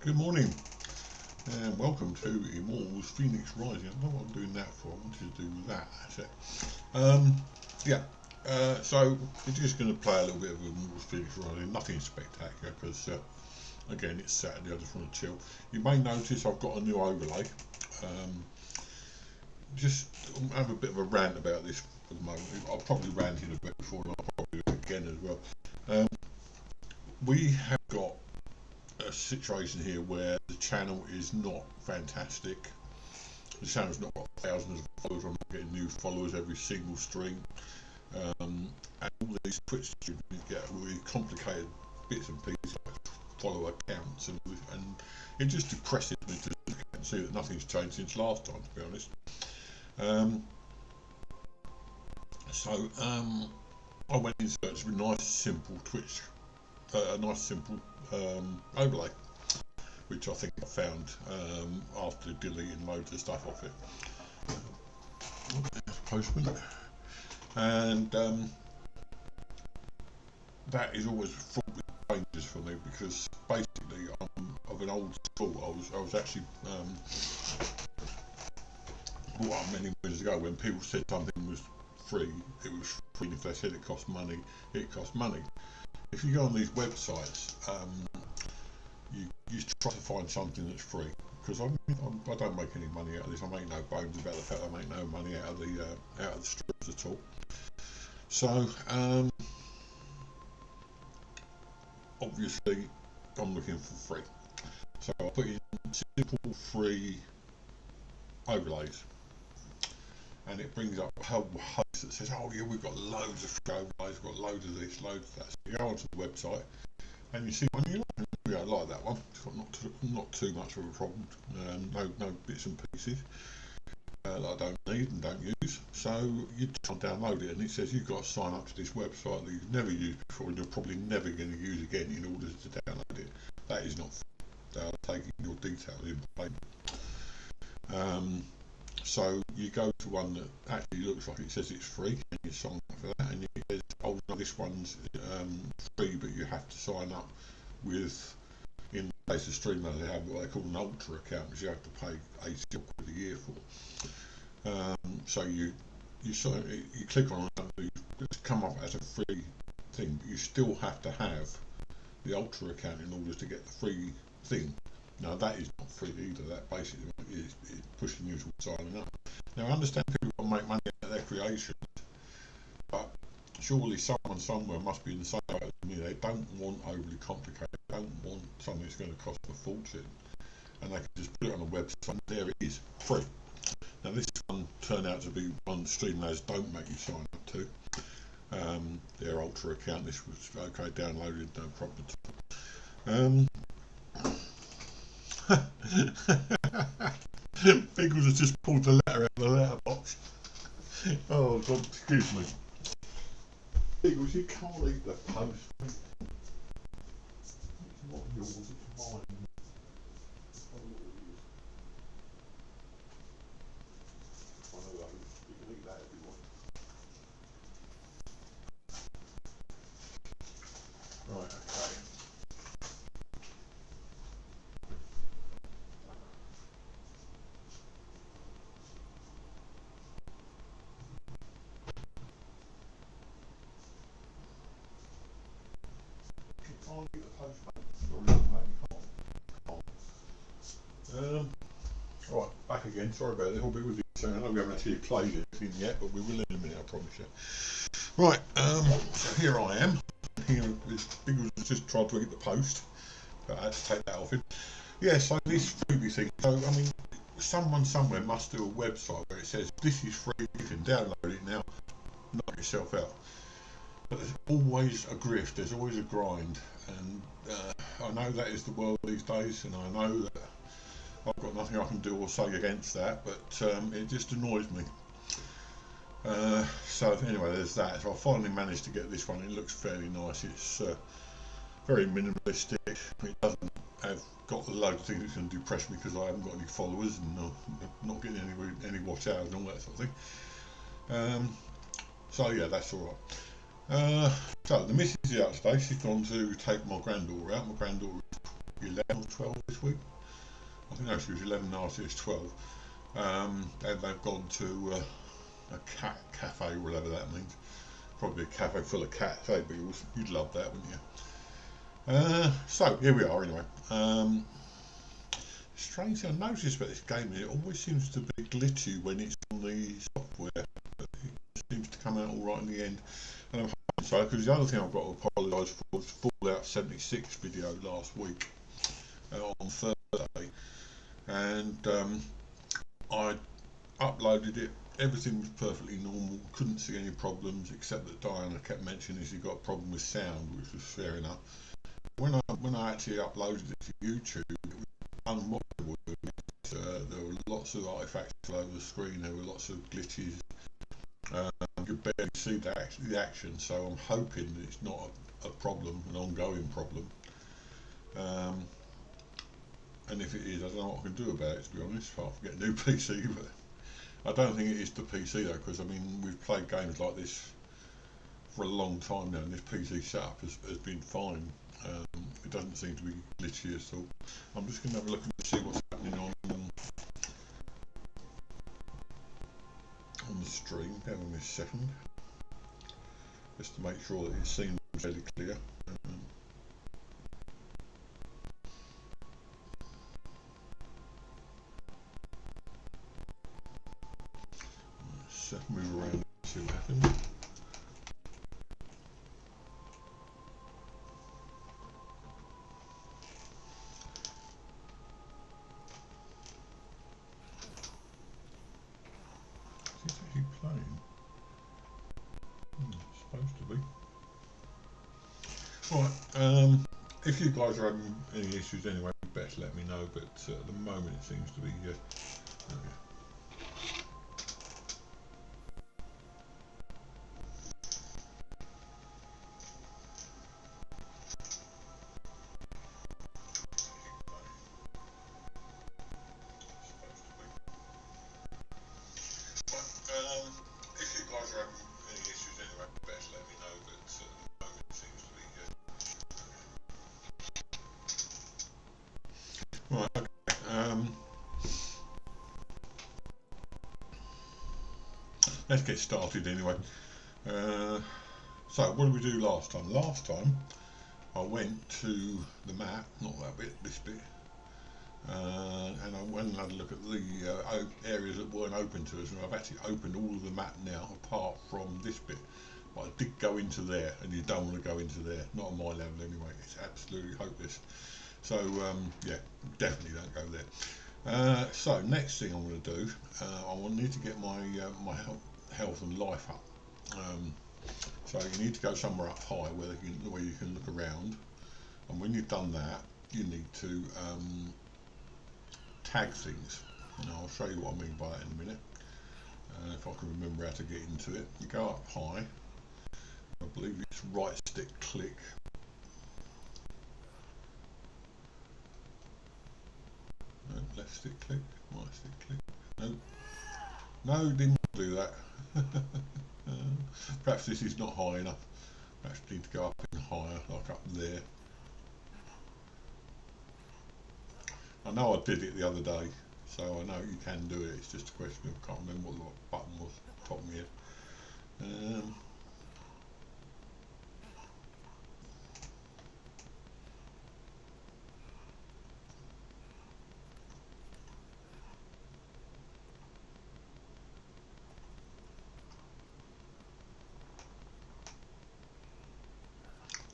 Good morning and welcome to Immortals Fenyx Rising. I don't know what I'm doing that for. I wanted to do that. That's it. So we're just going to play a little bit of Immortals Fenyx Rising. Nothing spectacular because again it's Saturday. I just want to chill. You may notice I've got a new overlay. Just have a bit of a rant about this for the moment. I've probably ranted a bit before and I'll probably do it again as well. We have got a situation here where the channel is not fantastic. The channel's not got thousands of followers. I'm not getting new followers every single stream, and all these Twitch streams get really complicated bits and pieces like follower counts, and it just depresses me to look at and see that nothing's changed since last time, to be honest. I went in search of a nice simple Twitch, a nice simple overlay, which I think I found after deleting loads of stuff off it. Postman, and that is always fraught with dangers for me because basically I'm of an old school. I was actually brought up many years ago when people said something was free, it was free. If they said it cost money, it cost money. If you go on these websites, you try to find something that's free, because I don't make any money out of this. I make no bones about the fact I make no money out of the streams at all. So obviously I'm looking for free. So I put in simple free overlays, and it brings up a whole host that says, oh yeah, we've got loads of free overlays, we've got loads of this, loads of that. So you go onto the website and you see one you like. I like that one. It's got not too much of a problem. No bits and pieces that I don't need and don't use. So you try and download it, and it says you've got to sign up to this website that you've never used before and you're probably never going to use again in order to download it. That is not free. They are taking your details in payment. So you go to one that actually looks like it says it's free, and you sign up for that, and it says, oh no, this one's free, but you have to sign up with, in the case of Streamers, they have what they call an Ultra account, which you have to pay £80 a year for. So you click on it, it's come up as a free thing, but you still have to have the Ultra account in order to get the free thing. Now that is not free either. That basically is pushing you to signing up. Now I understand people want to make money out of their creations, but surely someone somewhere must be in the same boat as me. They don't want overly complicated. They don't want something that's going to cost a fortune, and they can just put it on a website and there it is, free. Now this one turned out to be one Streamlabs don't make you sign up to. Their Ultra account, this was okay, downloaded, no problem at all. Biggles has just pulled the letter out of the letterbox. Oh God, excuse me. Biggles, you can't eat the post. It's not yours, it's mine. One of those. You can eat that if you want. Right, okay. Right, back again. Sorry about this. I'll be with you soon. I know we haven't actually played anything yet, but we will in a minute, I promise you. Right, so here I am. Here, this Biggles has just tried to eat the post, but I had to take that off him. Yeah, so this freebie thing. So I mean, someone somewhere must do a website where it says this is free. You can download it now. Knock yourself out. But there's always a grift, there's always a grind, and I know that is the world these days, and I know that I've got nothing I can do or say against that, but it just annoys me. So anyway, there's that. So I finally managed to get this one. It looks fairly nice. It's very minimalistic. It doesn't have got a load of things that can depress me because I haven't got any followers and not getting any watch hours and all that sort of thing. So yeah, that's all right. So the missus is out today. She's gone to take my granddaughter out. My granddaughter is 11 or 12 this week. I think actually it was 11 last year, it's 12. And they've gone to a cat cafe, whatever that means. Probably a cafe full of cats, eh? But you'd love that, wouldn't you? So here we are anyway. Strange thing I noticed about this game, it always seems to be glitchy when it's on the software, but it seems to come out all right in the end. And I'm hoping so, because the other thing I've got to apologise for was Fallout 76 video last week on Thursday, and I uploaded it. Everything was perfectly normal, couldn't see any problems, except that Diana kept mentioning she got a problem with sound, which was fair enough. When I actually uploaded it to YouTube, it was unwatchable. There were lots of artifacts all over the screen, there were lots of glitches. You could barely see the action, so I'm hoping that it's not a problem, an ongoing problem. And if it is, I don't know what I can do about it, to be honest, apart from get a new PC. But I don't think it is the PC though, because I mean we've played games like this for a long time now, and this PC setup has been fine. It doesn't seem to be glitchy at all. I'm just going to have a look and see what's happening on the stream. Bear with me a second, just to make sure that it seems fairly clear. Let's move around and see what happens. Is it actually playing? It's supposed to be. Right, if you guys are having any issues anyway, best let me know, but at the moment it seems to be okay. If you guys are having any issues anyway, best let me know, but at the moment it seems to be right, okay. Let's get started anyway. So what did we do last time? Last time I went to the map, not that bit, this bit, and I went and had a look at the areas that weren't open to us, and I've actually opened all of the map now apart from this bit. But I did go into there, and you don't want to go into there, not on my level anyway. It's absolutely hopeless. So yeah, definitely don't go there. So next thing I'm going to do, I will need to get my my health and life up. So you need to go somewhere up high where you can look around, and when you've done that, you need to tag things. And I'll show you what I mean by that in a minute. If I can remember how to get into it, you go up high. I believe it's right stick click. No, left stick click, right stick click. No, didn't do that. Perhaps this is not high enough. Perhaps need to go up and higher, like up there. I know I did it the other day, so I know you can do it. It's just a question of I can't remember what the button was top of my head.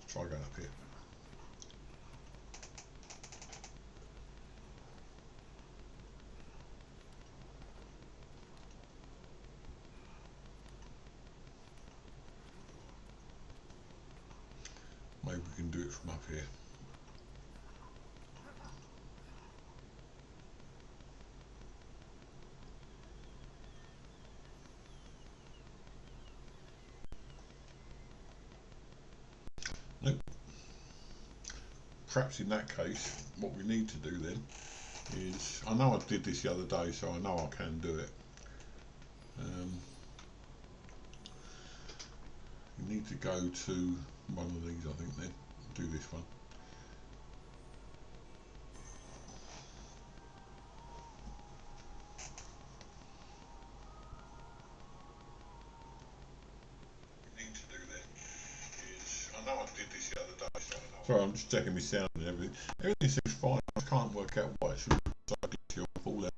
Try going up here. Maybe we can do it from up here. Nope. Perhaps in that case, what we need to do then is, I know I did this the other day, so I know I can do it. You need to go to one of these, I think, then do this one. did this the other day. Sorry, I'm just checking my sound and everything. Everything seems fine. I can't work out why it should be so glitchy or fall out.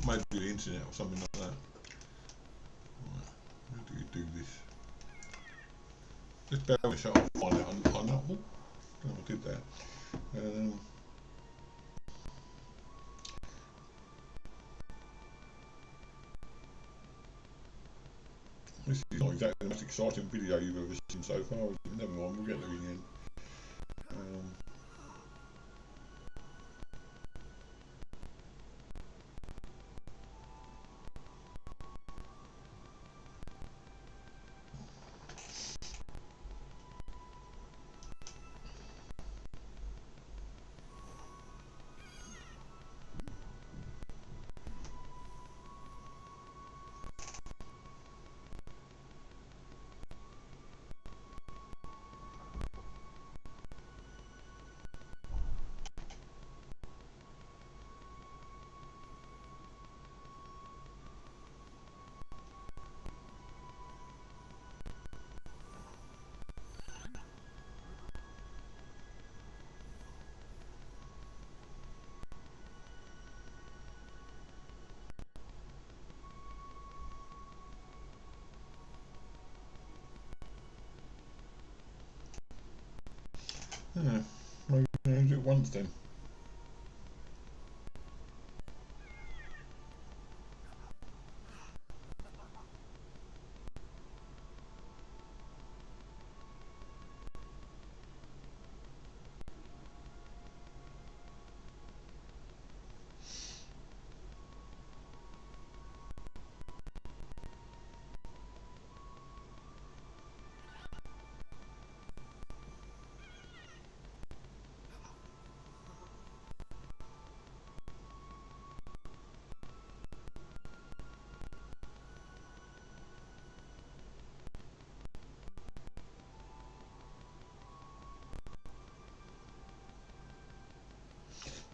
Maybe the internet or something like that. Right. How do you do this? Just bear with me so I'll find out. I know. Oh, I did that. This is not exactly the most exciting video you've ever seen so far. Never mind, we'll get there in the end. Yeah, maybe I'll do it once then.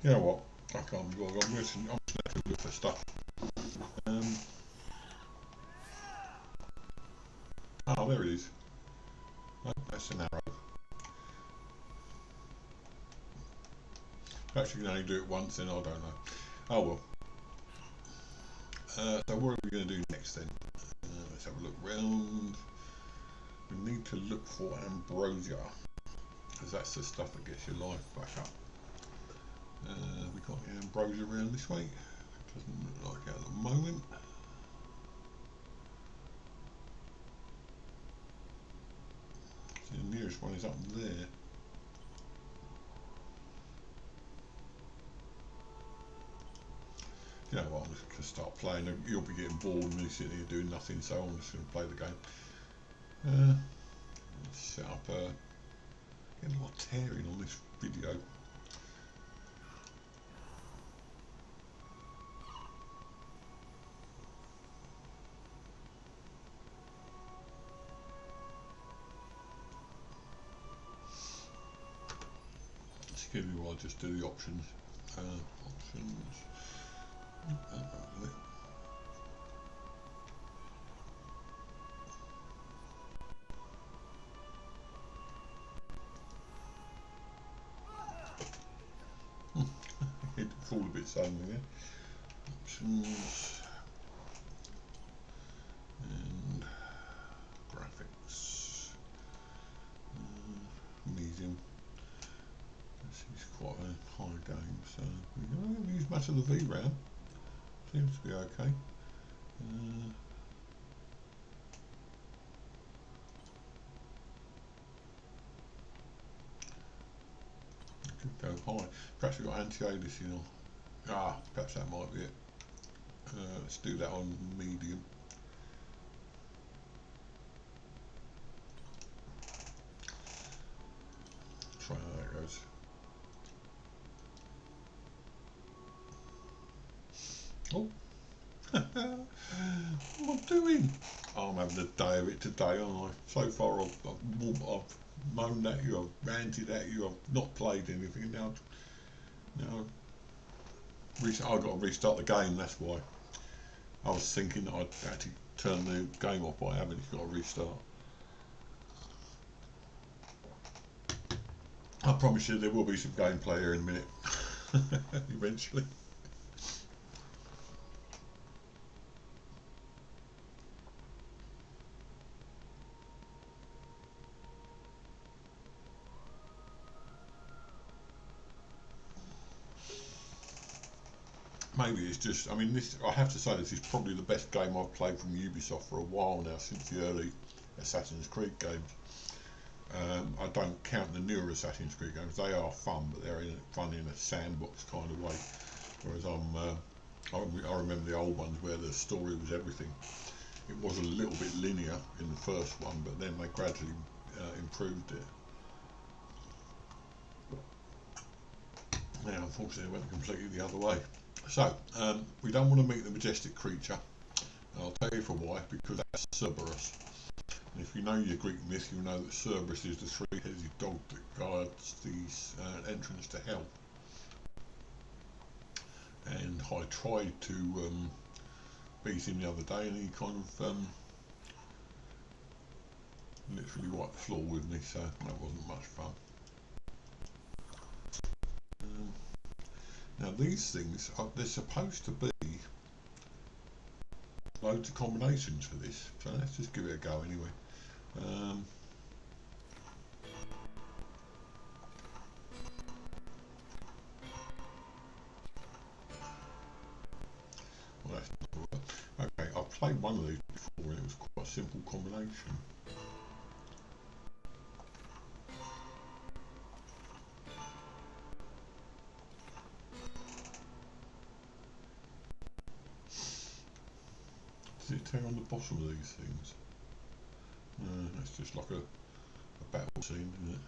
You know what? I can't be bothered. I'm just going to look for stuff. Oh, there it is. No, that's an arrow. Perhaps you can only do it once, then I don't know. Oh well. So what are we going to do next then? Let's have a look round. We need to look for ambrosia, because that's the stuff that gets your life back up. We got the ambrosia around this way. Doesn't look like it at the moment. So the nearest one is up there. You know what, I'm just going to start playing. You'll be getting bored of me sitting here doing nothing, so I'm just going to play the game. Let's set up getting a lot of tearing on this video. Excuse me while I just do the options. Options. It fall a bit suddenly there. Options and graphics. Medium. This is quite a high game, so we don't use much of the VRAM. Seems to be okay. Could go high. Perhaps we've got anti-aliasing on. Perhaps that might be it. Let's do that on medium. Try how that goes. Oh, what am I doing? Oh, I'm having a day of it today, aren't I? So far I've moaned at you, I've ranted at you, I've not played anything. Now I've got to restart the game, that's why. I was thinking that I'd actually turn the game off, but I haven't. It's got to restart. I promise you there will be some gameplay here in a minute, eventually. Maybe it's just, I mean, this, I have to say, this is probably the best game I've played from Ubisoft for a while now, since the early Assassin's Creed games. I don't count the newer Assassin's Creed games. They are fun, but they're fun in a sandbox kind of way. Whereas I remember the old ones where the story was everything. It was a little bit linear in the first one, but then they gradually improved it. Now, unfortunately, it went completely the other way. So, we don't want to meet the majestic creature. And I'll tell you for why, because that's Cerberus. And if you know your Greek myth, you'll know that Cerberus is the three-headed dog that guards the entrance to hell. And I tried to beat him the other day, and he kind of literally wiped the floor with me, so that wasn't much fun. Now these things, they're supposed to be loads of combinations for this, so let's just give it a go anyway. Well, that's not right. Okay, I've played one of these before and it was quite a simple combination. Does it tell on the bottom of these things? No, that's just like a battle scene, isn't it?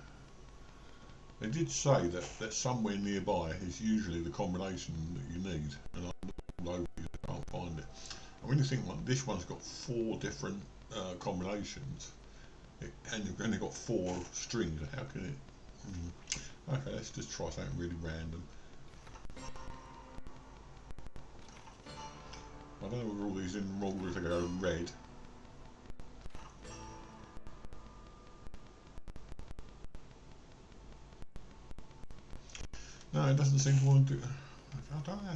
They did say that somewhere nearby is usually the combination that you need, and I all over you can't find it. And when you think, like, this one's got 4 different combinations, and you've only got 4 strings, how can it? Okay, let's just try something really random. I don't know whether all these Immortals are going red. No, it doesn't seem to want to do. I don't know.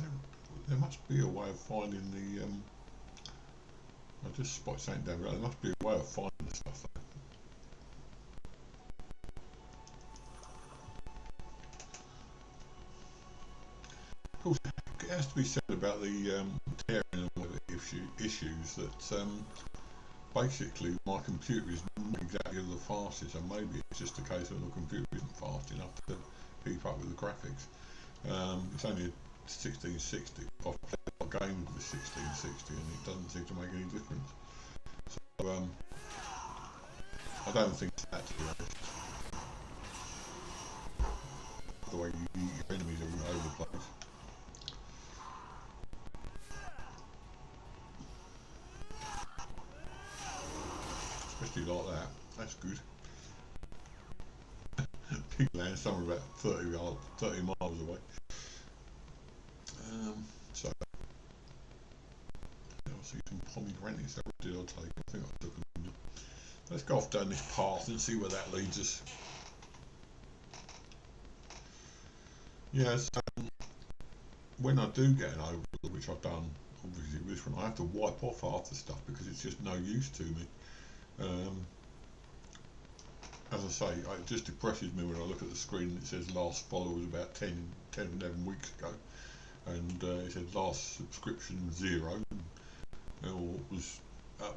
There must be a way of finding the. I just spotted something down there. There must be a way of finding the stuff. Of course, it has to be said about the tearing and all the issues that basically my computer is not exactly the fastest, and maybe it's just a case of the computer isn't fast enough to keep up with the graphics. It's only a 1660. I've played a game with the 1660 and it doesn't seem to make any difference. So I don't think it's that, to be honest. The way you eat your enemies all over the place. Especially like that. That's good. Pig land somewhere about 30 miles away. So I'll see some pomegranates. That did I take? I think I took them. Let's go off down this path and see where that leads us. Yes, when I do get an overload, which I've done obviously with this one, I have to wipe off half the stuff because it's just no use to me. As I say, it just depresses me when I look at the screen and it says last follow was about 10, 11 weeks ago, and it said last subscription 0.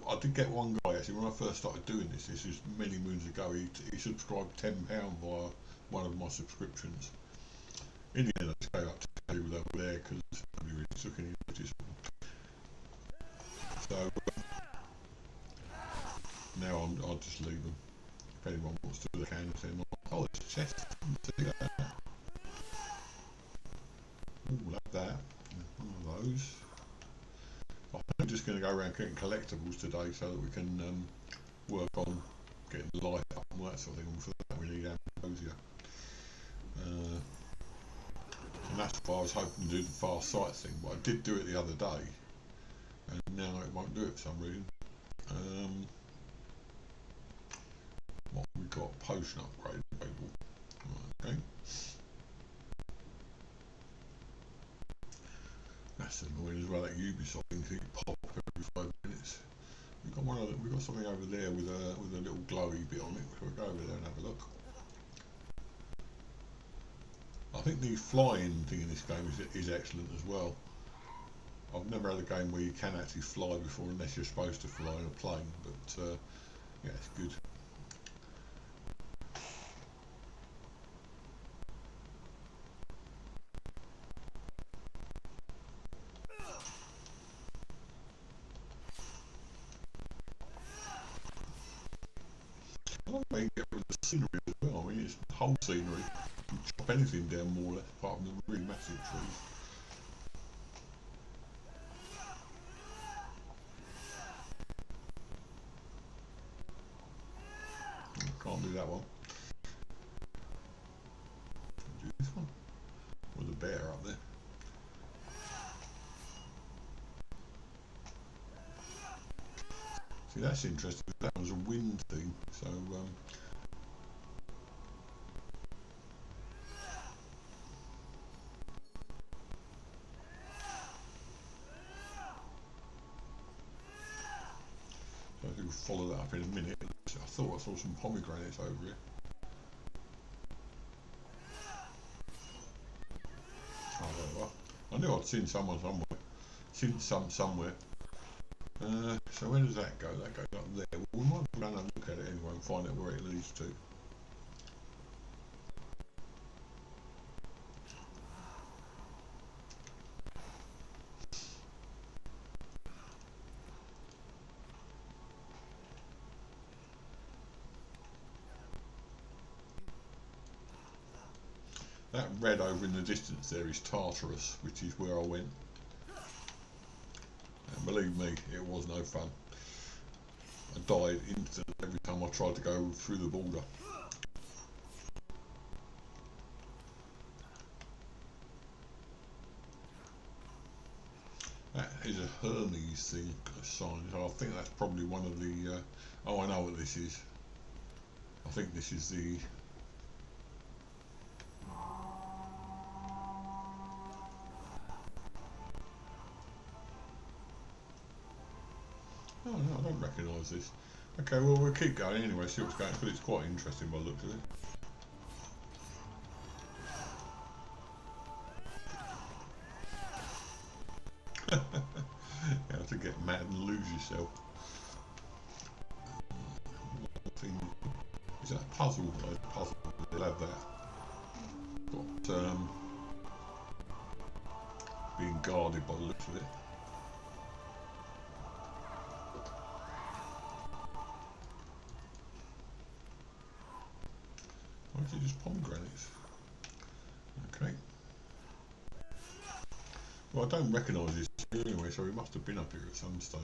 I did get one guy actually when I first started doing this. This is many moons ago. He subscribed £10 via one of my subscriptions. In the end, I just gave up to people that were there because nobody really took any notice. So now I'll just leave them. If anyone wants to, they can. If they're not, oh, it's a chest. See that? Ooh, like that. One of those. I'm just going to go around getting collectibles today so that we can work on getting the light up and all that sort of thing. And for that, we need ambrosia. And that's why I was hoping to do the fast sight thing, but I did do it the other day, and now it won't do it for some reason. What we got? Potion upgrade available. Okay. about that Ubisoft thing, it pop every 5 minutes. We've got one of we've got something over there with a little glowy bit on it. So we'll go over there and have a look. I think the flying thing in this game is excellent as well. I've never had a game where you can actually fly before, unless you're supposed to fly in a plane, but yeah, it's good. I like the way you get rid of the scenery as well. I mean, it's the whole scenery. You can chop anything down more or less, apart from the really massive trees. Can't do that one. Do this one with a bear up there. See, that's interesting. That was a wind thing. So I do follow that up in a minute. I thought I saw some pomegranates over here. Oh, there they are. I knew I'd seen someone somewhere. Seen some somewhere. So where does that go? That goes up there. Well, we might run and look at it anyway and find out where it leads to. That red over in the distance there is Tartarus, which is where I went. And believe me, it was no fun. I died instantly every time I tried to go through the border. That is a Hermes thing, a sign. So I think that's probably one of the. Oh, I know what this is. I think this is the. Oh no, I don't recognise this. Okay, well we'll keep going anyway, see what's going on, but it's quite interesting by the looks of it. You have to get mad and lose yourself. Is that a puzzle? A puzzle. They'll have that. Got being guarded by the looks of it. Why is it just pomegranates? Okay. Well, I don't recognise this anyway, so he must have been up here at some stage.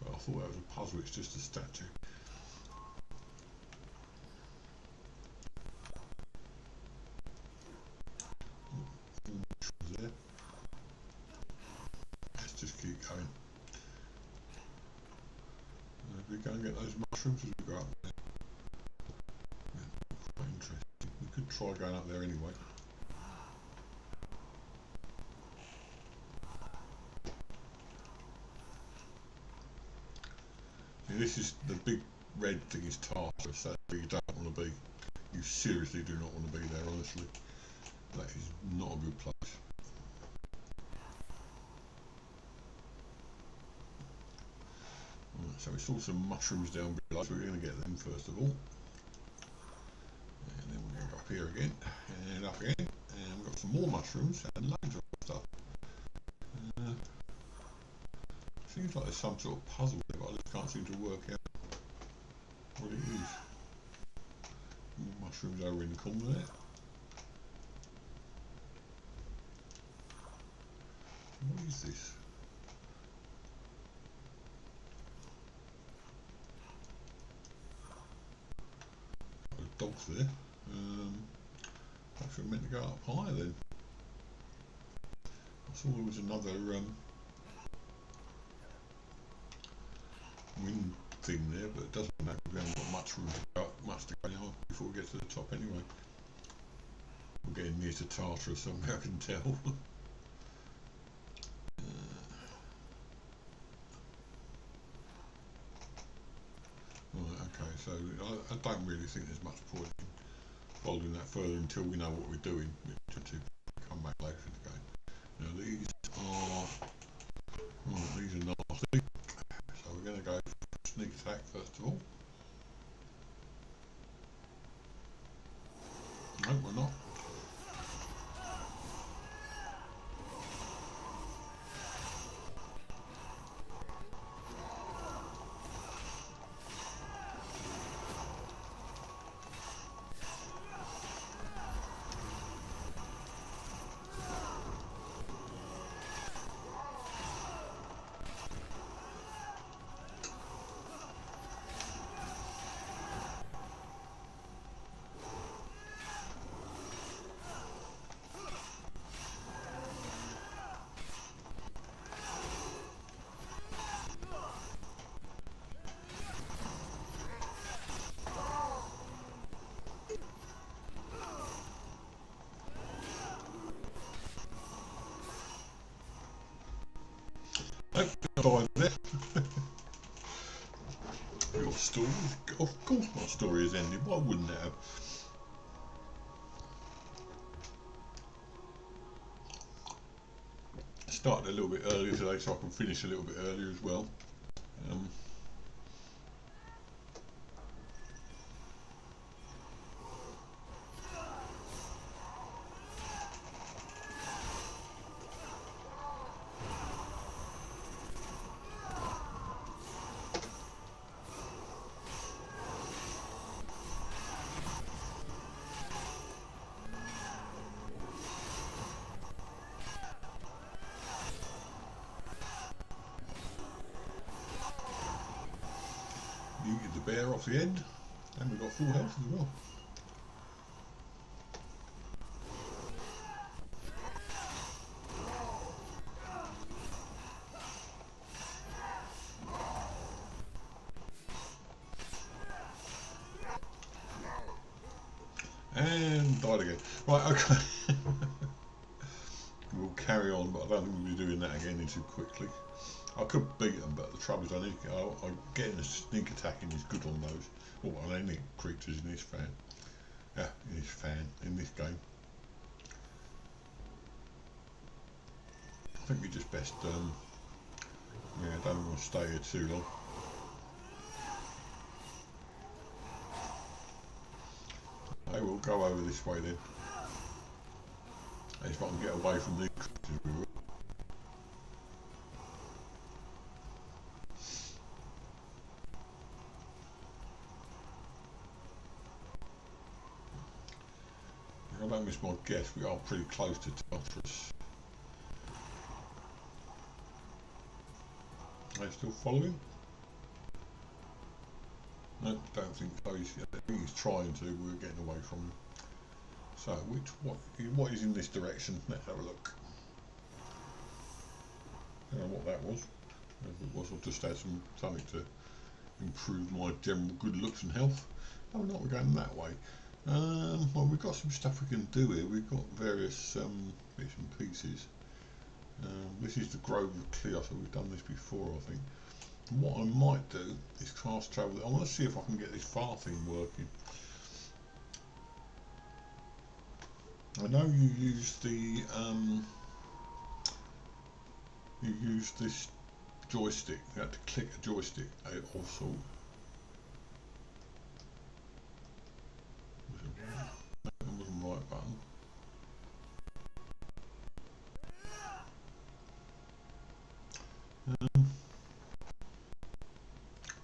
But I thought that was a puzzle, it's just a statue. There. Let's just keep going. If we go and get those mushrooms as we go up there. Yeah, quite interesting. We could try going up there anyway. This is the big red thing is Tartarus. That's where you don't want to be. You seriously do not want to be there, honestly. That is not a good place. Right, so we saw some mushrooms down below, so we're going to get them first of all. And then we're going to go up here again, and up again. And we've got some more mushrooms and loads of stuff. Seems like there's some sort of puzzle there, but I just can't seem to work out what it is. More mushrooms over in the corner there. What is this? There's dogs there. Perhaps we're meant to go up higher then. I saw there was another wind thing there, but it doesn't matter. We haven't got much room to go up, much to go now before we get to the top anyway. We're getting near to Tartarus somewhere, I can tell. really think there's much point in following that further until we know what we're doing, to come back later in the game. Now these are nasty, so we're going to go for sneak attack first of all. No, we're not. Nope, there. Your story? Of course my story has ended, why wouldn't it have? Started a little bit earlier today so I can finish a little bit earlier as well. You get the bear off the end, and we've got full health as well. And died again. Right, okay. We'll carry on, but I don't think we'll be doing that again too quickly. I could beat them, but the trouble is I'm getting a sneak attacking is good on those, or on any creatures in this fan. Yeah, in this game. I think we just best, yeah, I don't want to stay here too long. I will go over this way then. If I can get away from these creatures, we will. If I don't miss my guess, we are pretty close to Tartarus. Are they still following? No, don't think so. I think he's trying to. We're getting away from him. So, what is in this direction? Let's have a look. I don't know what that was. If it was, I've just had something to improve my general good looks and health. Oh, no, we're going that way. Well, we've got some stuff we can do here. We've got various bits and pieces. This is the Grove of Clear, so we've done this before, I think. What I might do is fast travel. I want to see if I can get this far thing working. I know you use the this joystick. You have to click a joystick also. That wasn't the right button.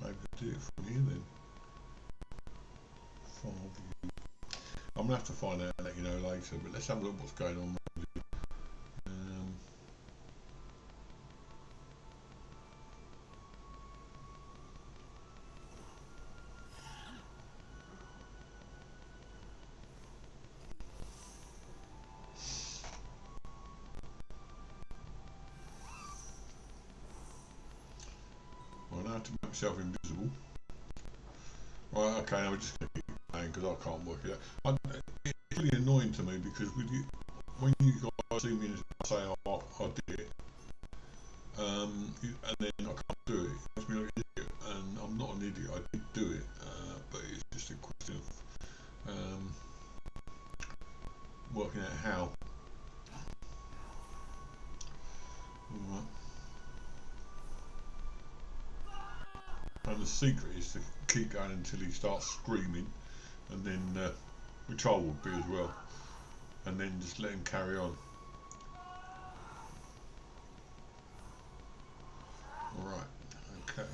Maybe I'll do it from here then. Far view. I'm gonna have to find out and let you know later, but let's have a look what's going on. Well, now to make myself invisible. Right, okay, now we're just going to keep playing because I can't work it out. It's really annoying to me because with you, when you guys see me and say, oh, I did it, and then I can't do it, it makes me look like an idiot, and I'm not an idiot, I did do it, but it's just a question of working out how. Right. And the secret is to keep going until he starts screaming, and then which I would be as well, and then just let him carry on. Alright, okay.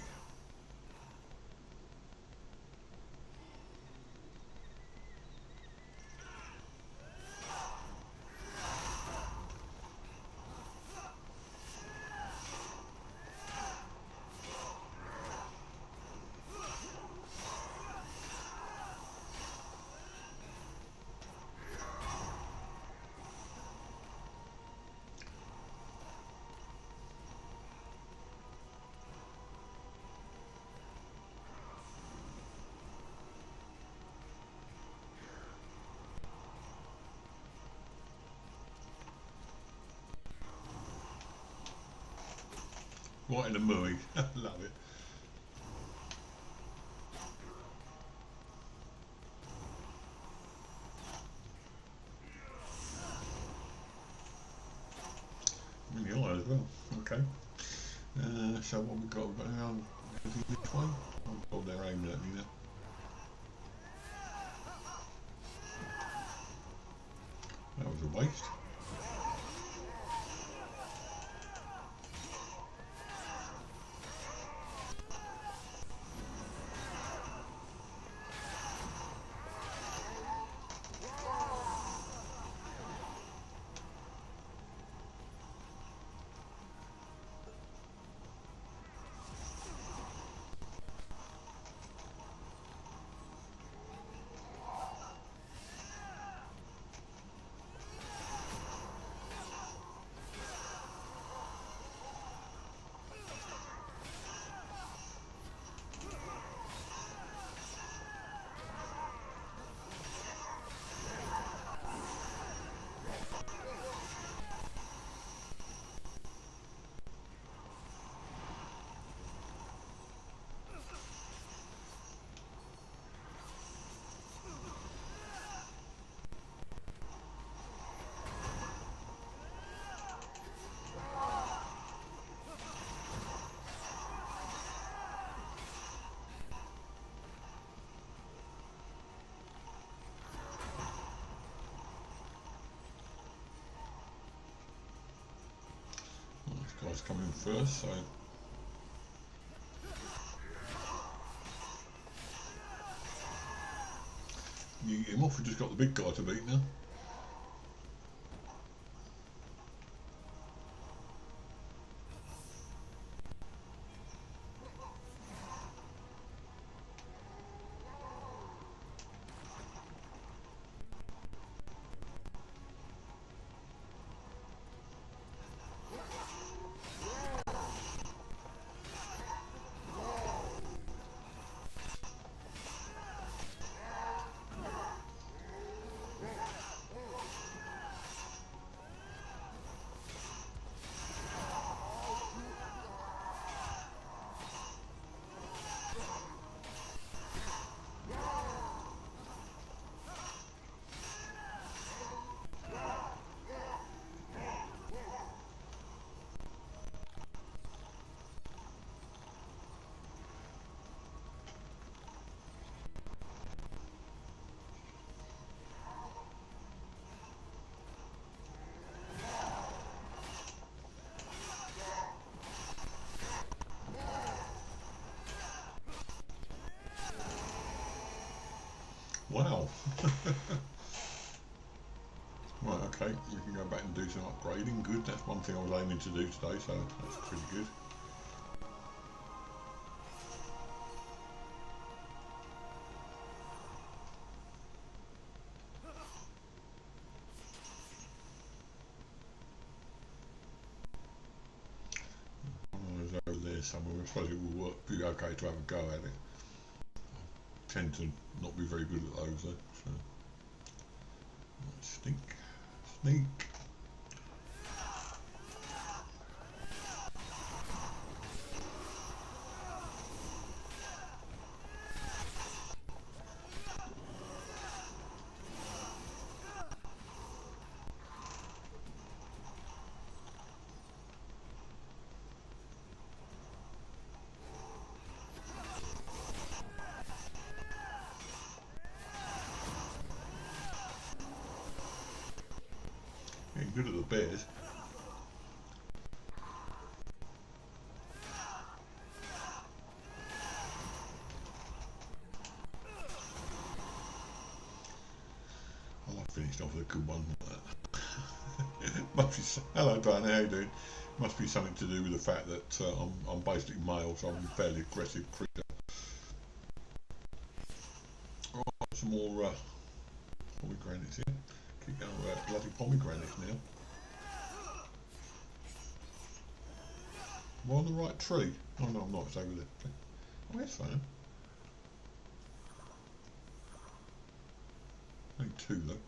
Right in the mooey. Love it. In the eye as well. Okay. So what we got? We've got now this one. Oh, they're aiming at me now. That was a waste. This guy's coming first, so you get him off. We just got the big guy to beat now. Wow. Right, okay, we can go back and do some upgrading. Good, that's one thing I was aiming to do today, so that's pretty good. Over there somewhere. I suppose it will be okay to have a go at it. I tend to not be very good at those though. So. Sneak. Sneak. Getting good at the bears. I like finishing off with a good one like that. Must be, hello Diana, how you doing? Must be something to do with the fact that I'm basically male, so I'm a fairly aggressive creature. Right, some more pomegranates here. Keep going with that bloody pomegranates now. Am I on the right tree? Oh no, I'm not, it's over there. Oh, that's fine. Only two though.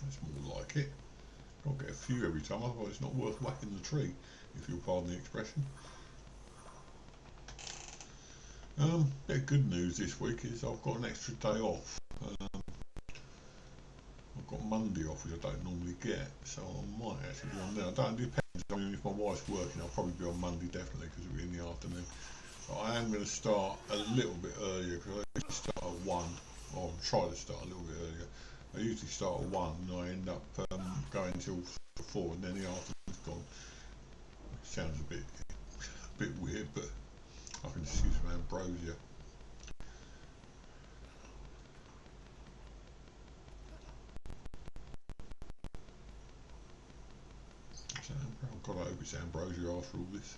That's more like it. Got to get a few every time, otherwise it's not worth whacking the tree, if you'll pardon the expression. Yeah, good news this week is I've got an extra day off. I've got Monday off, which I don't normally get, so I might actually be on there. I don't, it depends. I mean, if my wife's working, I'll probably be on Monday definitely because it'll be in the afternoon. But I am going to start a little bit earlier because I usually start at 1, or try to start a little bit earlier. I usually start at 1 and I end up going till 4 and then the afternoon's gone. Sounds a bit weird, but I can just use some ambrosia. I've got to hope it's ambrosia after all this.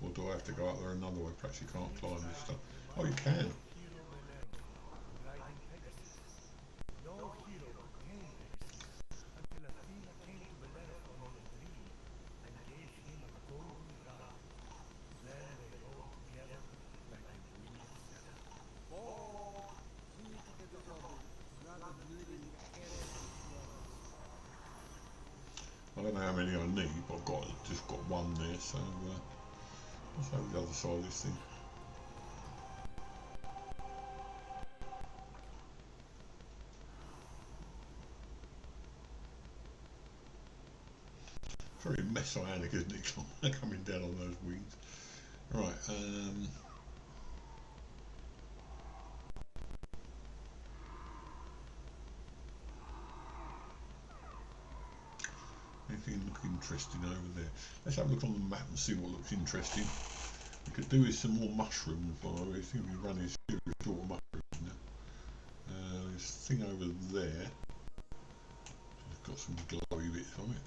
Or do I have to go up there another way? Perhaps you can't climb this stuff. Oh, you can. I don't know how many I need, but I've just got one there, so let's have the other side of this thing. Very messianic, isn't it? Coming down on those wings. Right, anything look interesting over there? Let's have a look on the map and see what looks interesting. We could do with some more mushrooms, but I think we're running serious short of mushrooms now. This thing over there, it's got some glowy bits on it.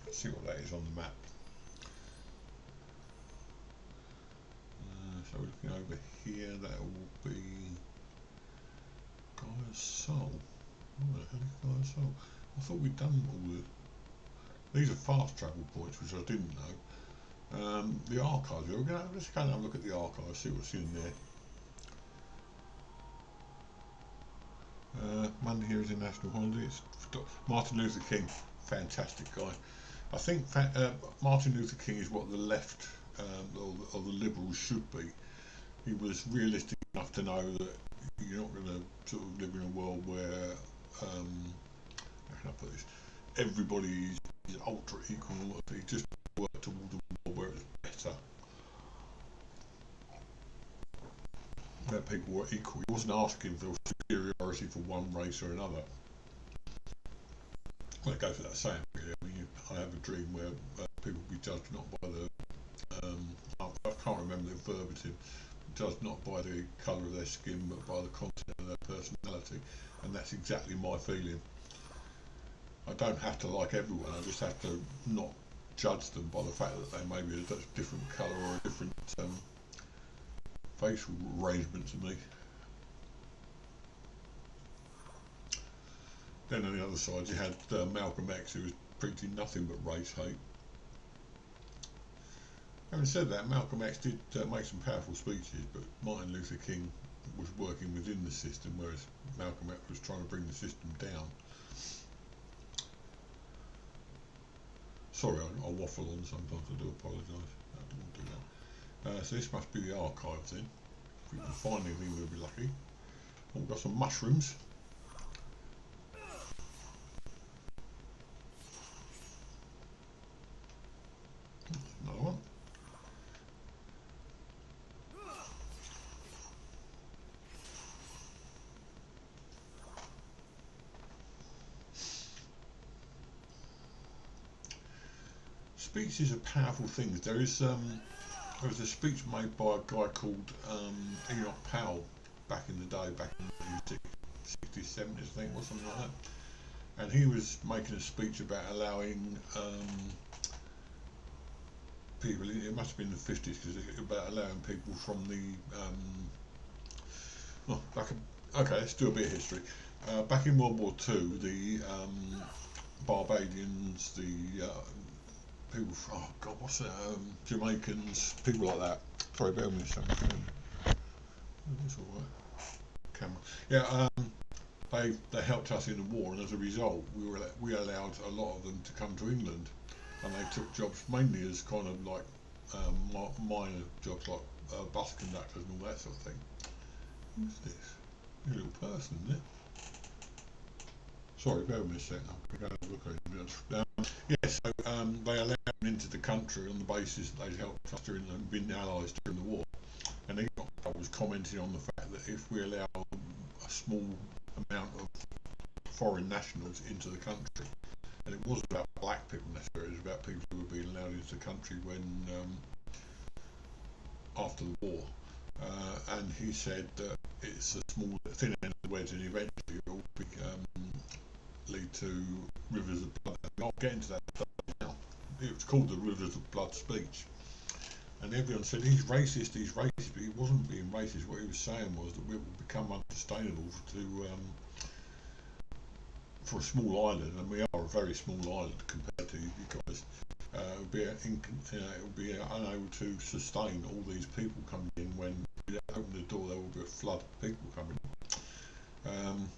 Let's see what that is on the map. So we're looking over here, that will be Gaia's Soul. Oh, the hell is Gaia's Soul? I thought we'd done all the... These are fast travel points, which I didn't know. The archives, let's go and have a look at the archives, see what's in there. Monday here is a national holiday. It's Martin Luther King, fantastic guy. I think Martin Luther King is what the left or the liberals should be. He was realistic enough to know that you're not going to sort of live in a world where, how can I put this, everybody is ultra equal. He just worked towards a world where it's better, where people were equal. He wasn't asking for superiority for one race or another. Well, it goes without saying, really. I mean, I have a dream where people be judged not by the, I can't remember the verbatim, judged not by the colour of their skin, but by the content of their personality, and that's exactly my feeling. I don't have to like everyone, I just have to not judge them by the fact that they may be a different colour or a different facial arrangement to me. Then on the other side you had Malcolm X, who was preaching nothing but race hate. Having said that, Malcolm X did make some powerful speeches, but Martin Luther King was working within the system, whereas Malcolm X was trying to bring the system down. Sorry, I waffle on sometimes, I do apologise. I don't want to do that. So this must be the archives then. If we can find anything, we'll be lucky. Oh, we've got some mushrooms. Another one. Speech is a powerful thing. There was a speech made by a guy called Enoch Powell back in the day, back in the 60s, 70s, I think, or something like that. And he was making a speech about allowing people, it must have been the 50s, because about allowing people from the okay, let's do a bit of history. Back in World War II, the Barbadians, the people, oh god, what's that, Jamaicans, people like that. Sorry, bear with me a second. It's alright. Camera. Yeah, they helped us in the war, and as a result, we allowed a lot of them to come to England, and they took jobs mainly as kind of like minor jobs, like bus conductors and all that sort of thing. Who's this? A little person, isn't it? Sorry, bear with me a second. I'm going to look at it. Yes, so they allowed them into the country on the basis that they'd helped us during and been allies during the war. And I was commenting on the fact that if we allow a small amount of foreign nationals into the country, and it wasn't about black people necessarily, it was about people who were being allowed into the country when after the war. And he said that it's a small, thin end of the wedge, and eventually it will lead to rivers of blood. I'll get into that now. It was called the Rivers of Blood speech. And everyone said he's racist, but he wasn't being racist. What he was saying was that it will become unsustainable for a small island, and we are a very small island compared to you guys. It would be unable to sustain all these people coming in. When you open the door, there will be a flood of people coming in.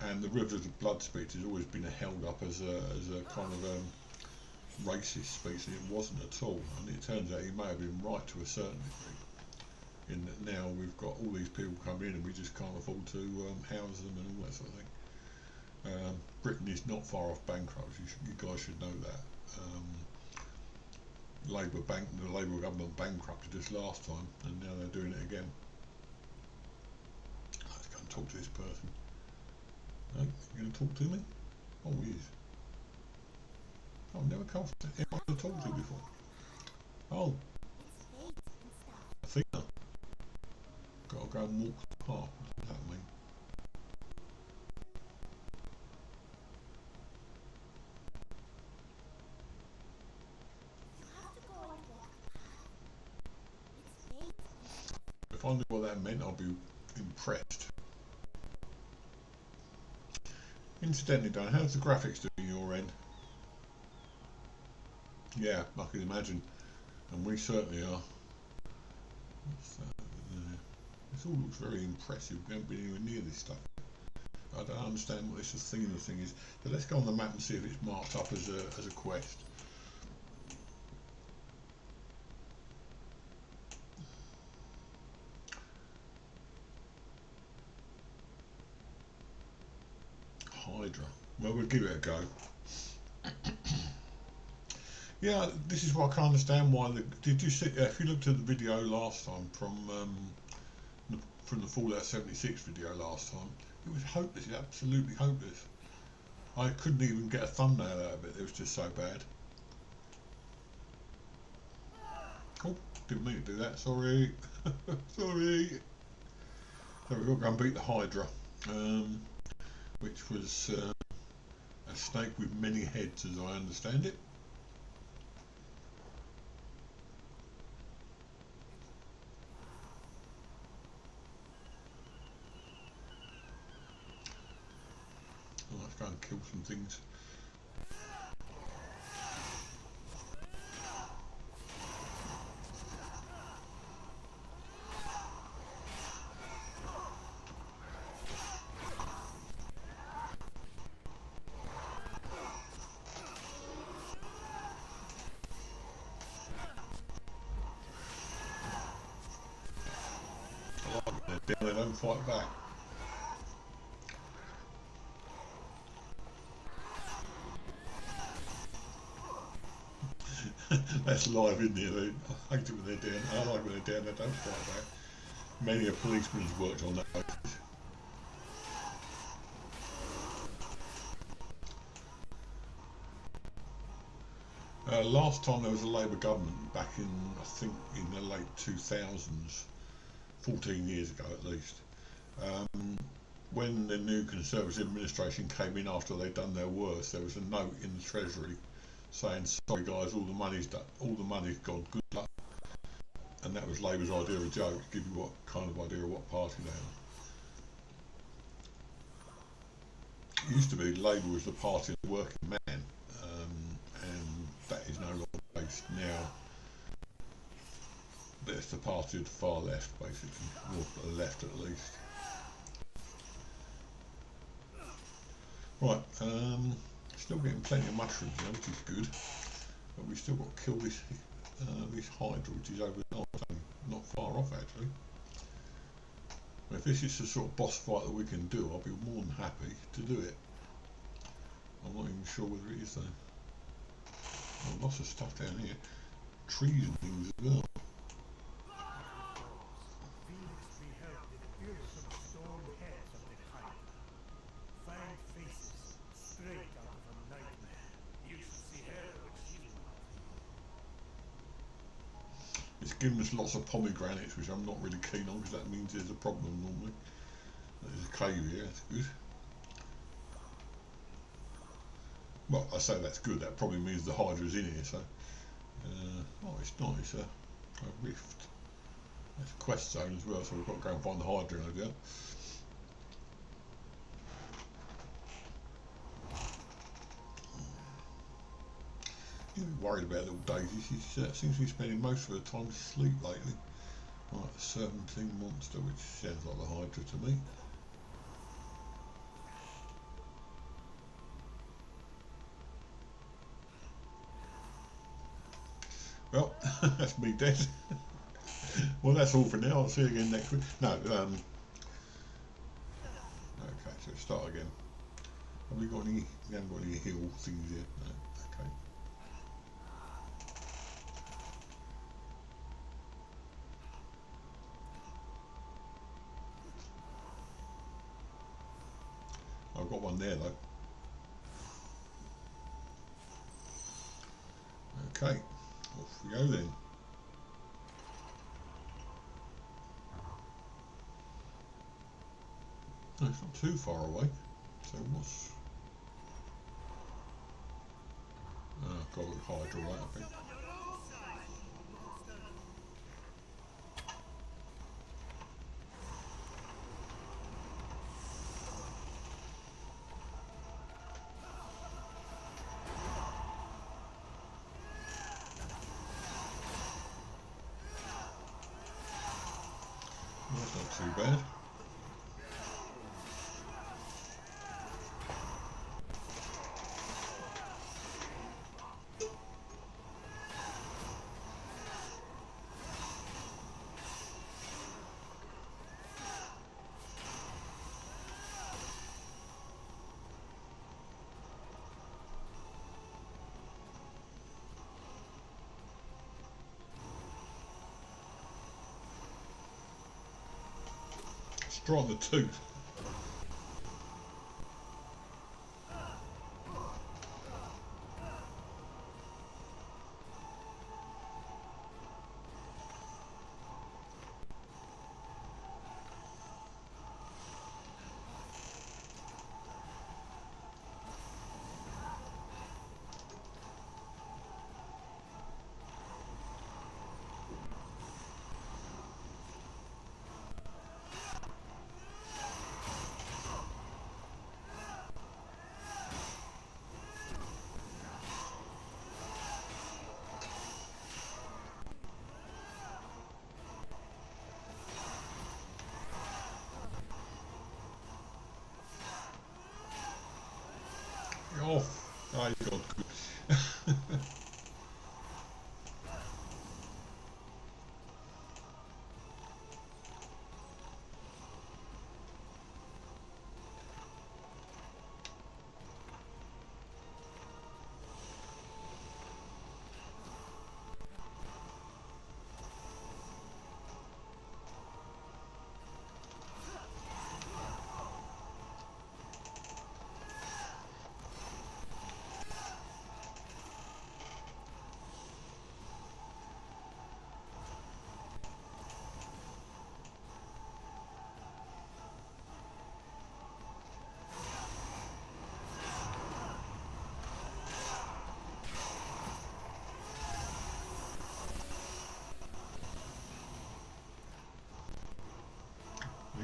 And the Rivers of Blood speech has always been held up as a kind of racist speech, and it wasn't at all. And it turns out he may have been right to a certain degree, in that now we've got all these people coming in and we just can't afford to house them and all that sort of thing. Britain is not far off bankruptcy. You guys should know that. The Labour government bankrupted us last time, and now they're doing it again. Let's go and talk to this person. No, you going to talk to me? Oh, he is. I've never come to anyone to talk to before. Oh, Athena. Got to go and walk the park. What does that mean? If I knew what that meant, I'd be impressed. Incidentally, Dan, how's the graphics doing your end? Yeah, I can imagine, and we certainly are. What's that? This all looks very impressive. We haven't been anywhere near this stuff. I don't understand what this thing is. So let's go on the map and see if it's marked up as a quest. Hydra. Well, we'll give it a go. Yeah, this is what I can't understand why. Did you see? If you looked at the video last time from the Fallout 76 video last time, it was hopeless. Absolutely hopeless. I couldn't even get a thumbnail out of it. It was just so bad. Oh, didn't mean to do that. Sorry. Sorry. So we've got to go and beat the Hydra, which was a snake with many heads, as I understand it. Let's go and kill some things. down, they don't fight back. That's live, isn't it? I hate it when they're down. I like when they're down, they don't fight back. Many a policeman's worked on that. Last time there was a Labour government, back in, I think, in the late 2000s, 14 years ago at least, when the new Conservative administration came in after they'd done their worst, there was a note in the Treasury saying, sorry guys, all the money's gone, good luck. And that was Labour's idea of a joke, to give you what kind of idea of what party they are. It used to be Labour was the party of the working man, and that is no longer the case now. It's the party of the far left, basically, or the left at least. Right, still getting plenty of mushrooms now, which is good, but we've still got to kill this Hydra, which is over not far off actually. If this is the sort of boss fight that we can do, I'll be more than happy to do it. I'm not even sure whether it is though. Oh, lots of stuff down here. Trees and things as well. Fenyx beheld the fearsome stone heads of the kind. Fine faces, straight out of a nightmare. You should see her when she's not. It's given us lots of pomegranates, which I'm not really keen on, because that means there's a problem normally. There's a cave here, that's good. Well, I say that's good, that probably means the Hydra's in here, so... oh, it's not, it's a rift. It's a quest zone as well, so we've got to go and find the Hydra, no doubt. You're worried about little Daisy, she seems to be spending most of her time asleep lately. Right, a serpentine monster, which sounds like the Hydra to me. Well, that's me dead. Well, that's all for now. I'll see you again next week. No, okay, so start again. Have we got any? We haven't got any heal things yet. No, okay. I've got one there though. Okay, off we go then. No, it's not too far away. So what's... I've got a Hydra right up here. That's not too bad. Straw on the tooth.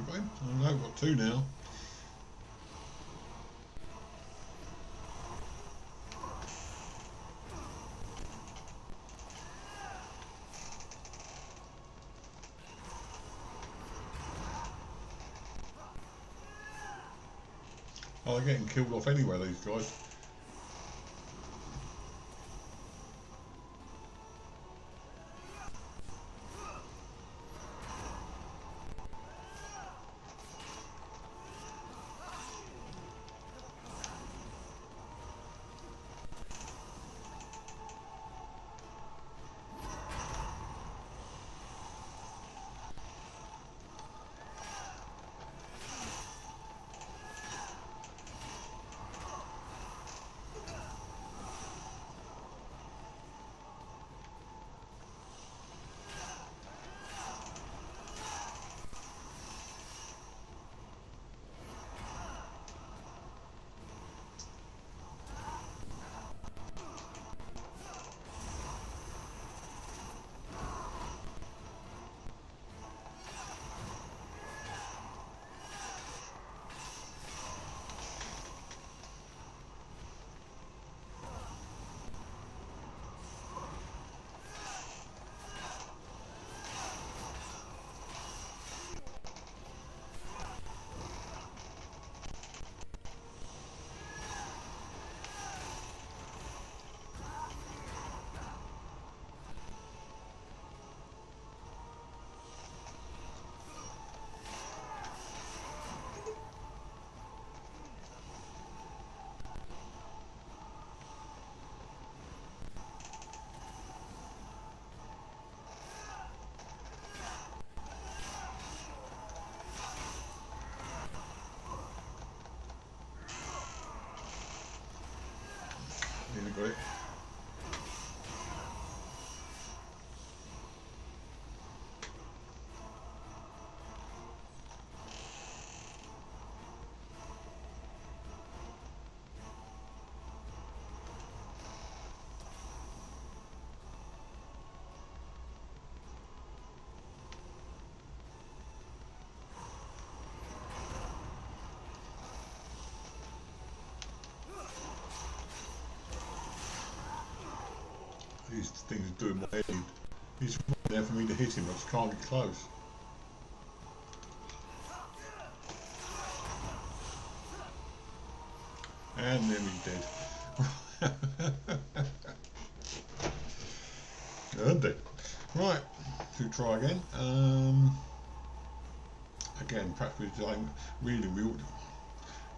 got him. I know, I've got two now. Oh, they're getting killed off anyway, these guys. Nearly got it. These things are doing my head in. He's right there for me to hit him, I just can't get close. And then he's dead. And dead. Right, to try again. Again, perhaps with design, really,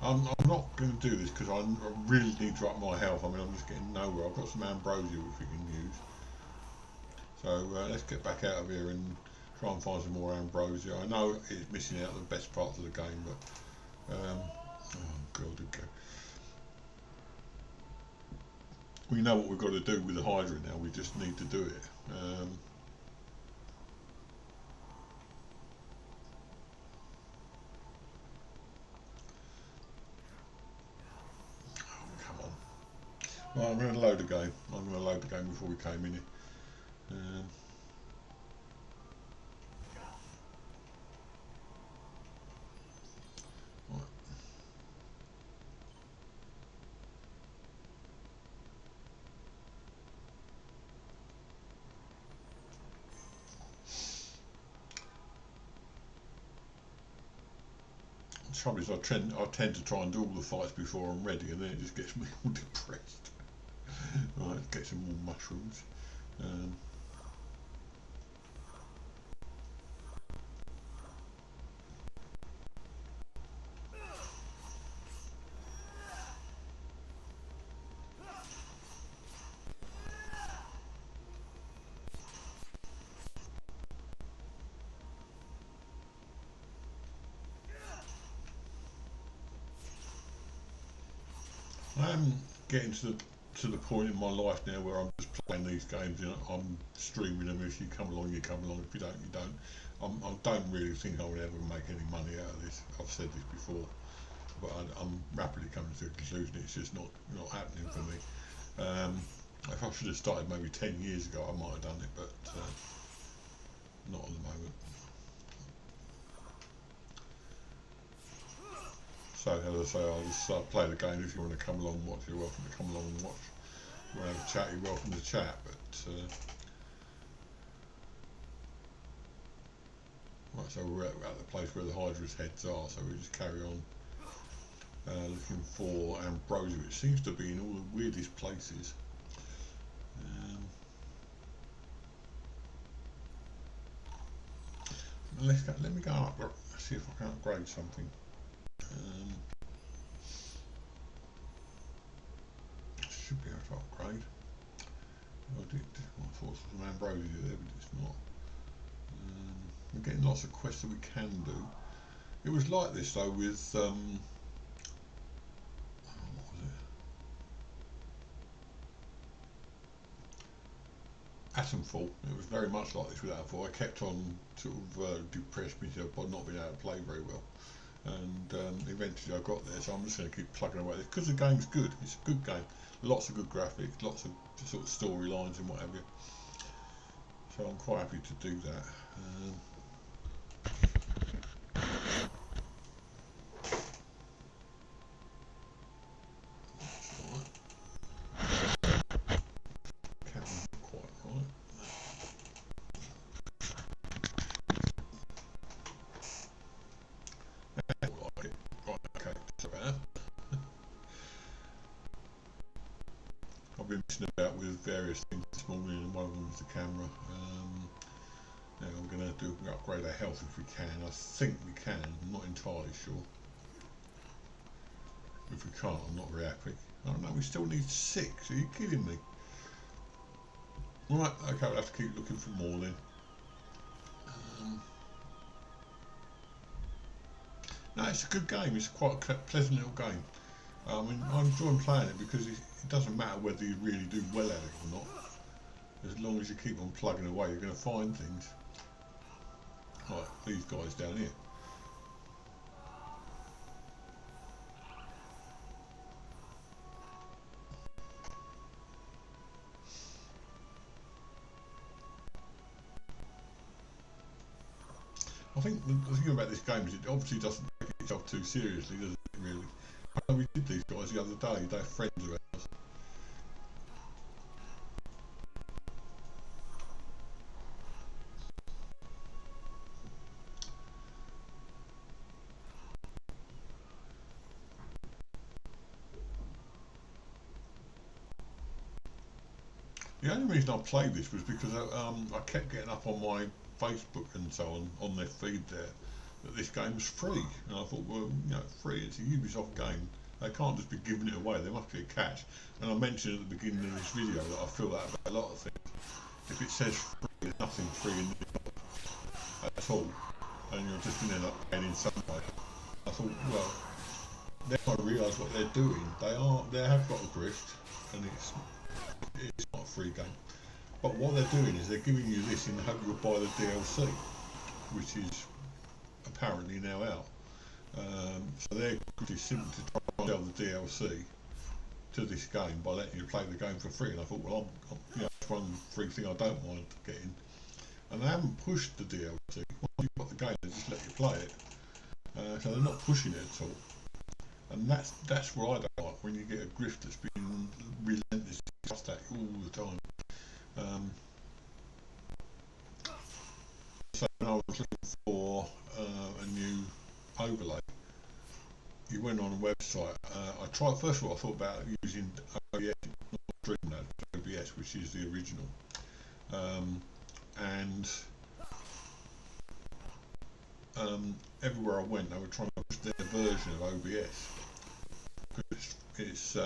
I'm not going to do this because I really need to up my health. I mean, I'm just getting nowhere. I've got some ambrosia which we can use. So let's get back out of here and try and find some more ambrosia. I know it's missing out the best parts of the game, but oh god, okay. We know what we've got to do with the Hydra now. We just need to do it. Well, I'm going to load the game. I'm going to load the game before we came in here. Right. The trouble is, I tend to try and do all the fights before I'm ready, and then it just gets me all depressed. Right, let's get some more mushrooms. I'm getting to the point in my life now where I'm just playing these games. You know, I'm streaming them. If you come along, you come along. If you don't, you don't. I don't really think I would ever make any money out of this. I've said this before, but I'm rapidly coming to a conclusion. It's just not happening for me. If I should have started maybe 10 years ago, I might have done it, but not at the moment. So as I say, I'll just play the game. If you want to come along and watch, you're welcome to come along and watch. If you want to have a chat, you're welcome to chat. But right, so we're at the place where the Hydra's heads are, so we just carry on looking for Ambrosia, which seems to be in all the weirdest places. Let me go up, see if I can upgrade something. Should be able to upgrade. I thought it was some Ambrosia there, but it's not. We're getting lots of quests that we can do. It was like this though with what was it? Atomfall. It was very much like this with Atomfall. I kept on sort of depressed myself by not being able to play very well, and eventually I got there. So I'm just going to keep plugging away because the game's good. It's a good game. Lots of good graphics, lots of sort of storylines and what have you. So I'm quite happy to do that. About with various things this morning, and one of them is the camera. Now I'm going to upgrade our health if we can. I think we can. I'm not entirely sure. If we can't, I'm not very happy. Oh no, we still need 6. Are you kidding me? Right, okay, we'll have to keep looking for more then. No, it's a good game. It's quite a pleasant little game. I mean, I'm enjoying playing it because it doesn't matter whether you really do well at it or not. As long as you keep on plugging away, you're going to find things. Like these guys down here. I think the thing about this game is it obviously doesn't take itself too seriously, does it really? I know we did these guys the other day, they're friends of ours. The only reason I played this was because I kept getting up on my Facebook and so on their feed there, that this game was free. And I thought, well, you know, free, it's a Ubisoft game. They can't just be giving it away, there must be a catch. And I mentioned at the beginning of this video that I feel that about a lot of things. If it says free, there's nothing free in it at all. And you're just going to end up paying in some way. I thought, well, then I realised what they're doing. They have got a grift, and it's not a free game. But what they're doing is they're giving you this in the hope you'll buy the DLC, which is apparently now out. So their grift is simply to try and sell the DLC to this game by letting you play the game for free. And I thought, well, you know, that's one free thing I don't mind getting. And they haven't pushed the DLC. Once you've got the game, they just let you play it. So they're not pushing it at all. And that's what I don't like, when you get a grift that's been relentlessly just at you all the time. So when I was looking for a new overlay, you went on a website. I tried, first of all, I thought about using OBS, not Dreamlab, OBS, which is the original. Everywhere I went, they were trying to push their version of OBS. Because it's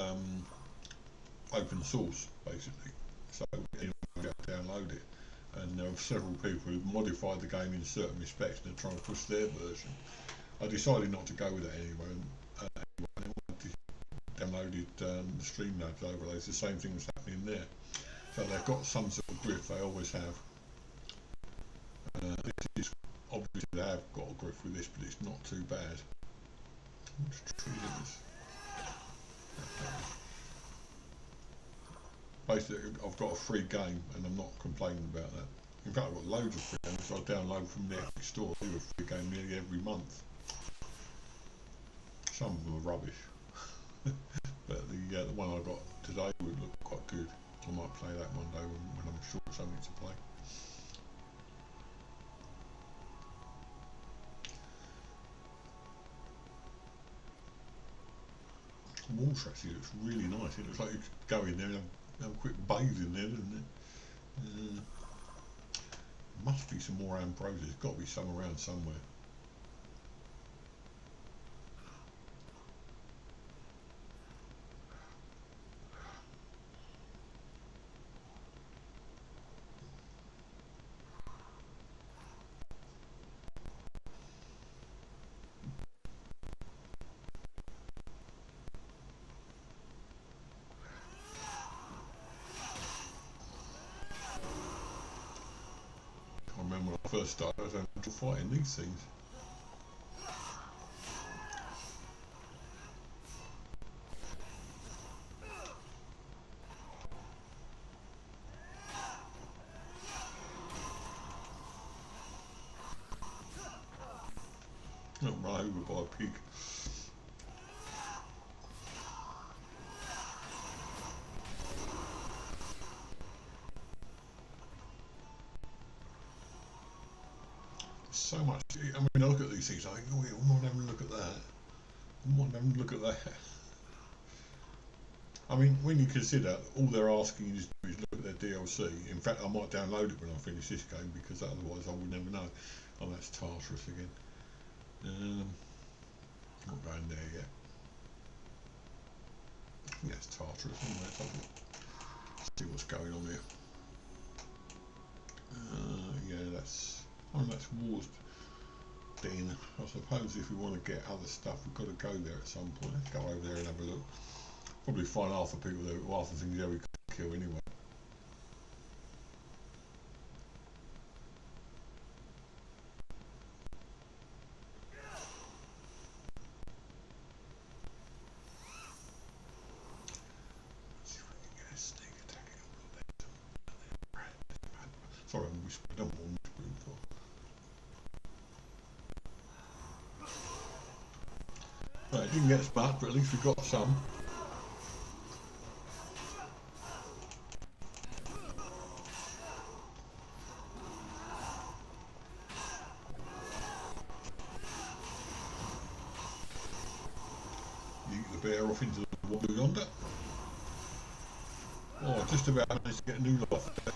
open source, basically. So anyone can go download it. And there were several people who modified the game in certain respects and they're trying to push their version. I decided not to go with that anyway. I downloaded the Streamlabs overlays. The same thing was happening there. So they've got some sort of grift, they always have. This is obviously they have got a grift with this, but it's not too bad. Which tree is this? Basically, I've got a free game and I'm not complaining about that. In fact, I've got loads of free games, so I download from the Epic Store. I do a free game nearly every month. Some of them are rubbish, but the one I got today would look quite good. I might play that one day when I'm short of something to play. The water actually looks really nice. It looks like you could go in there and have a quick bathe in there, doesn't it? Must be some more ambrosia. There's got to be some around somewhere. I remember when I first started, I was having trouble fighting these things. Not run over by a pig. So much. I mean, I look at these things. I think, oh, yeah, I might have a look at that. I might have a look at that. I mean, when you consider all they're asking you to do is look at their DLC. In fact, I might download it when I finish this game because otherwise I would never know. Oh, that's Tartarus again. Not going there yet. I think that's Tartarus. Anyway, let's have a look. See what's going on here. Yeah, that's. Oh, that's Wars Den. I suppose if we want to get other stuff, we've got to go there at some point. Let's go over there and have a look. Probably find half the people there, half the things there we could kill anyway. Sorry, I'm whispering. I don't want whispering for. Right, didn't get as much, but at least we got some. Yeet the bear off into the water yonder. Oh, just about managed to get a new life there.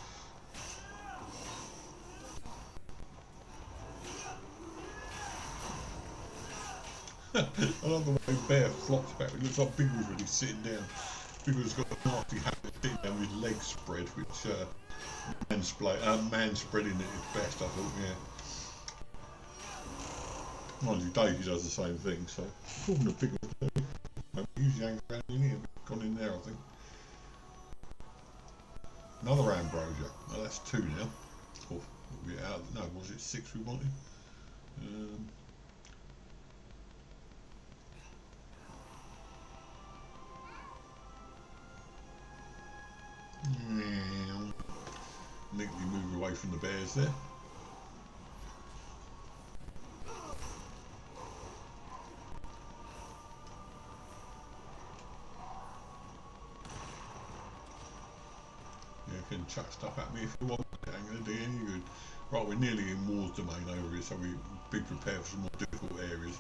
I love the way Bear flops back. It looks like Biggle's really sitting down. Biggle's got a nasty habit of sitting down with his legs spread, which man spreading at its best, I thought, yeah. Mind you, Daisy does the same thing, so. Talking to Biggles, usually hang around in here, but gone in there, I think. Another ambrosia. Oh, that's 2 now. Oh, we'll be out. No, was it 6 we wanted? Neatly move away from the bears there. You can chuck stuff at me if you want. It ain't going to do any good. Right, we're nearly in War's domain over here, so we be prepared for some more difficult areas.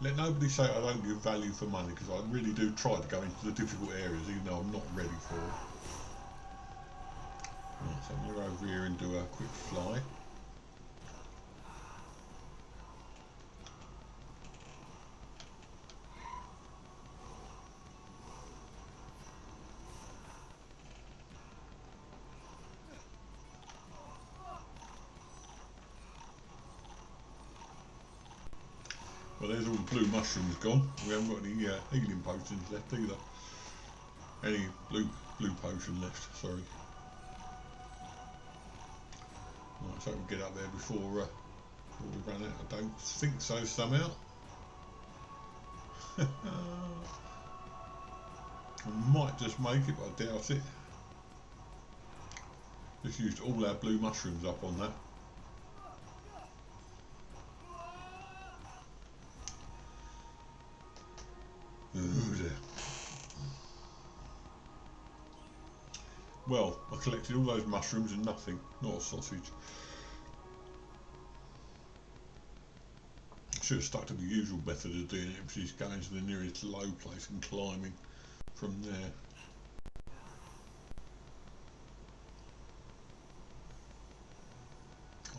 Let nobody say I don't give value for money, because I really do try to go into the difficult areas, even though I'm not ready for it. Right, so I'm going to go over here and do a quick fly. Well, there's all the blue mushrooms gone. We haven't got any healing potions left either. Any blue potion left, sorry. Right, so we'll get up there before we run out. I don't think so somehow. I might just make it, but I doubt it. Just used all our blue mushrooms up on that. Oh dear. Well, I collected all those mushrooms and nothing, not a sausage. Should have stuck to the usual method of doing it, which is going to the nearest low place and climbing from there.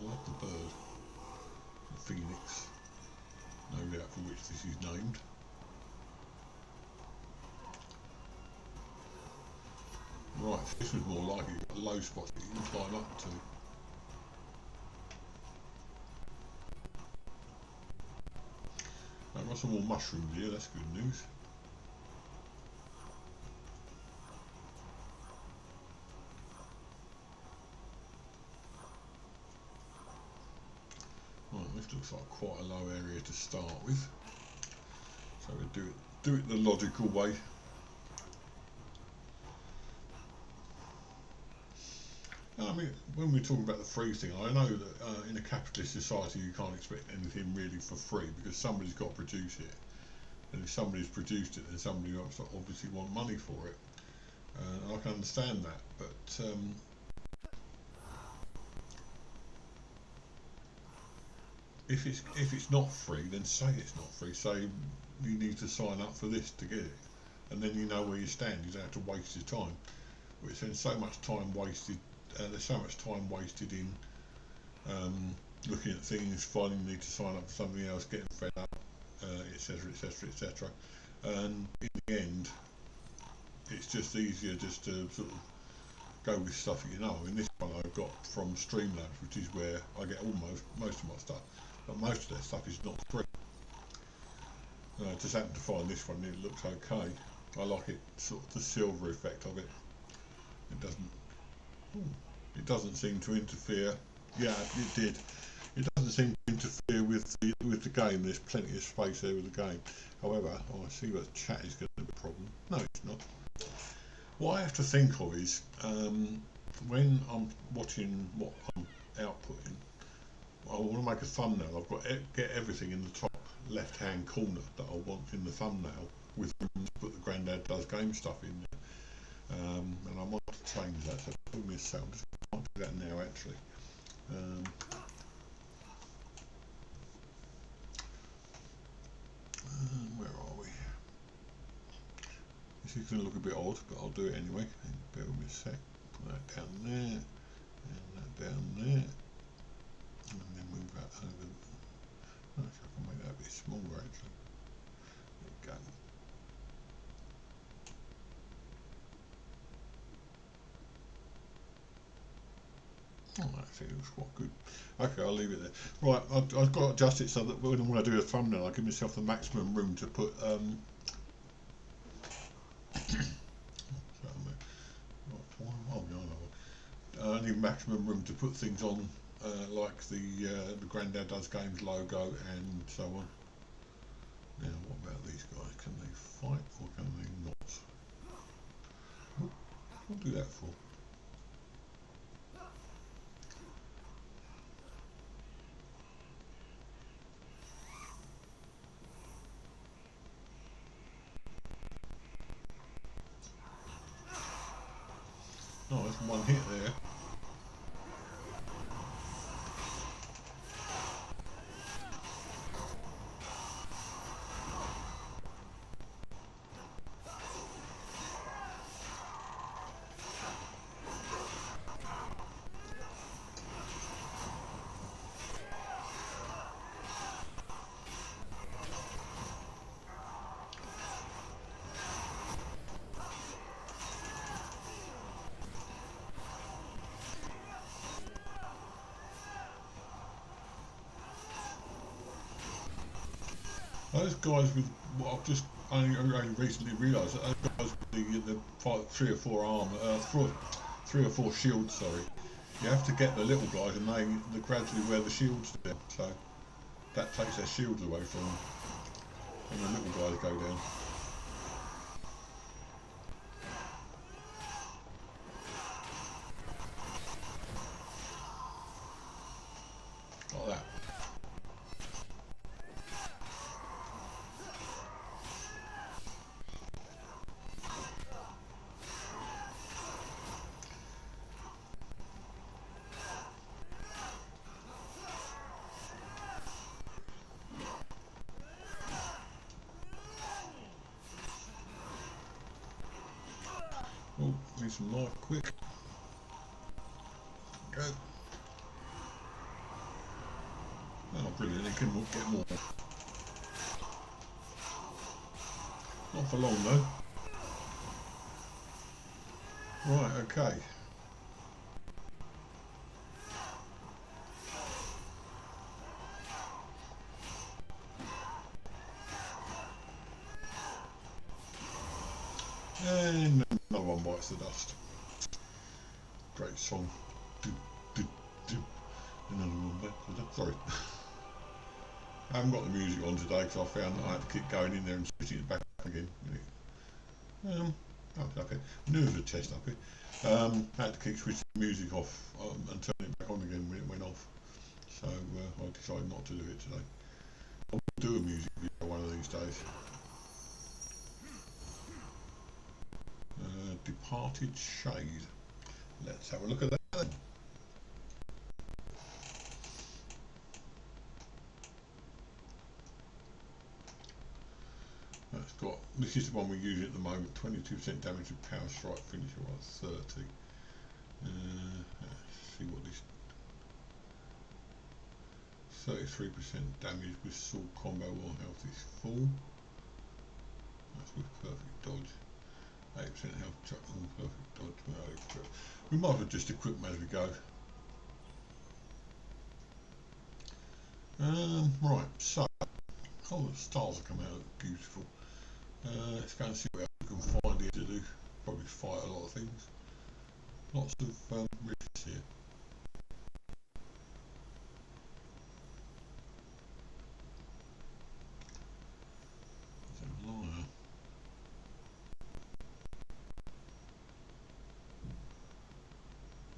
I love the bird, the Fenyx, no doubt for which this is named. Right, this was more like it, low spots that you can climb up to. I've got some more mushrooms here, that's good news. Right, this looks like quite a low area to start with. So we do it the logical way. I mean, when we're talking about the free thing, I know that in a capitalist society you can't expect anything really for free because somebody's got to produce it. And if somebody's produced it, then somebody obviously want money for it. I can understand that, but if it's not free, then say it's not free. Say you need to sign up for this to get it, and then you know where you stand. You don't have to waste your time. Which then so much time wasted. There's so much time wasted in looking at things, finding you need to sign up for something else, getting fed up, etc., etc., etc. And in the end, it's just easier just to sort of go with stuff that you know. In this one I've got from Streamlabs, which is where I get most of my stuff, but most of their stuff is not free. I just happened to find this one, it looks okay. I like it, sort of the silver effect of it. It doesn't seem to interfere. Yeah, it did. It doesn't seem to interfere with the game. There's plenty of space there with the game. However, I see that chat is going to be a problem. No, it's not. What I have to think of is when I'm watching what I'm outputting, I want to make a thumbnail. I've got to get everything in the top left-hand corner that I want in the thumbnail with put the Grandad Does Game stuff in there. And I want to change that. So give me a second. I'll do that now actually. Where are we? This is going to look a bit odd, but I'll do it anyway. Bear with me a sec. Put that down there, and that down there, and then move that over. Actually, I can make that a bit smaller actually. There we go. Oh, actually, it looks quite good. Okay, I'll leave it there. Right, I've got to adjust it so that when I do a thumbnail, I give myself the maximum room to put. I need maximum room to put things on, like the Grandad Does Games logo and so on. Now, what about these guys? Can they fight or can they not? What do that for? Oh, there's one hit there. Those guys with what I've just only recently realised that those guys with the 3 or 4 armor, 3 or 4 shields. Sorry, you have to get the little guys, and they gradually wear the shields down. So that takes their shields away from them, and the little guys go down. Like that. Need some life quick. Go. Oh, brilliant, it can get more. Not for long though. Right, okay. And another one bites the dust. Great song. Another one bites the dust. Sorry. I haven't got the music on today because I found that I had to keep going in there and switching it back again. Oh, okay. Knew it was a test up here. I had to keep switching the music off and turning it back on again when it went off. So I decided not to do it today. I'll do a music video one of these days. Departed Shade. Let's have a look at that then. That's got, this is the one we use at the moment, 22% damage with Power Strike, finisher was 30. Let's see what this, 33% damage with sword combo while health is full. That's with perfect dodge. 8% health chuck and perfect dodge. We might as well just equip them as we go. Right, so oh, the stars are coming out, look beautiful. Let's go and see what else we can find here to do. Probably fight a lot of things. Lots of rifts here. There's a liar.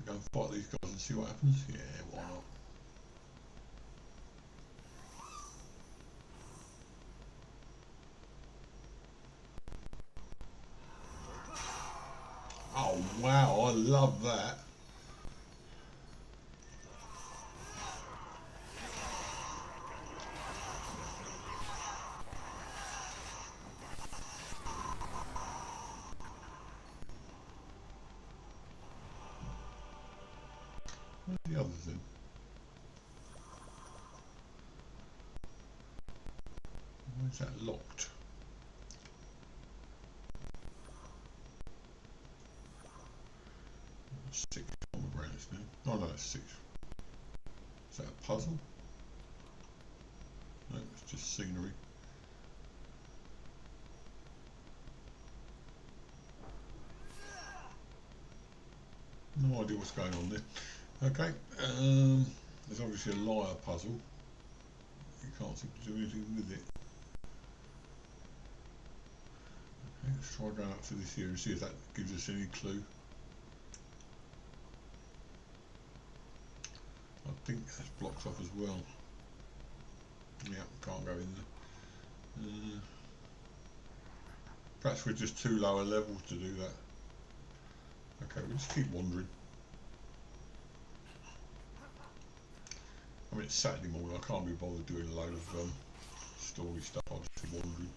Go and fight these guys and see what happens. Yeah, why not? Oh wow, I love that. Where's the others then? Where's that locked? Six on the ground now. Oh no, it's 6. Is that a puzzle? No, it's just scenery. No idea what's going on there. Okay, there's obviously a liar puzzle. You can't seem to do anything with it. Okay, let's try going up to this here and see if that gives us any clue. I think that's blocked off as well. Yeah, can't go in there. Perhaps we're just too low a level to do that. Okay, we'll just keep wandering. I mean, it's Saturday morning, I can't be bothered doing a load of story stuff, I'll just keep wandering.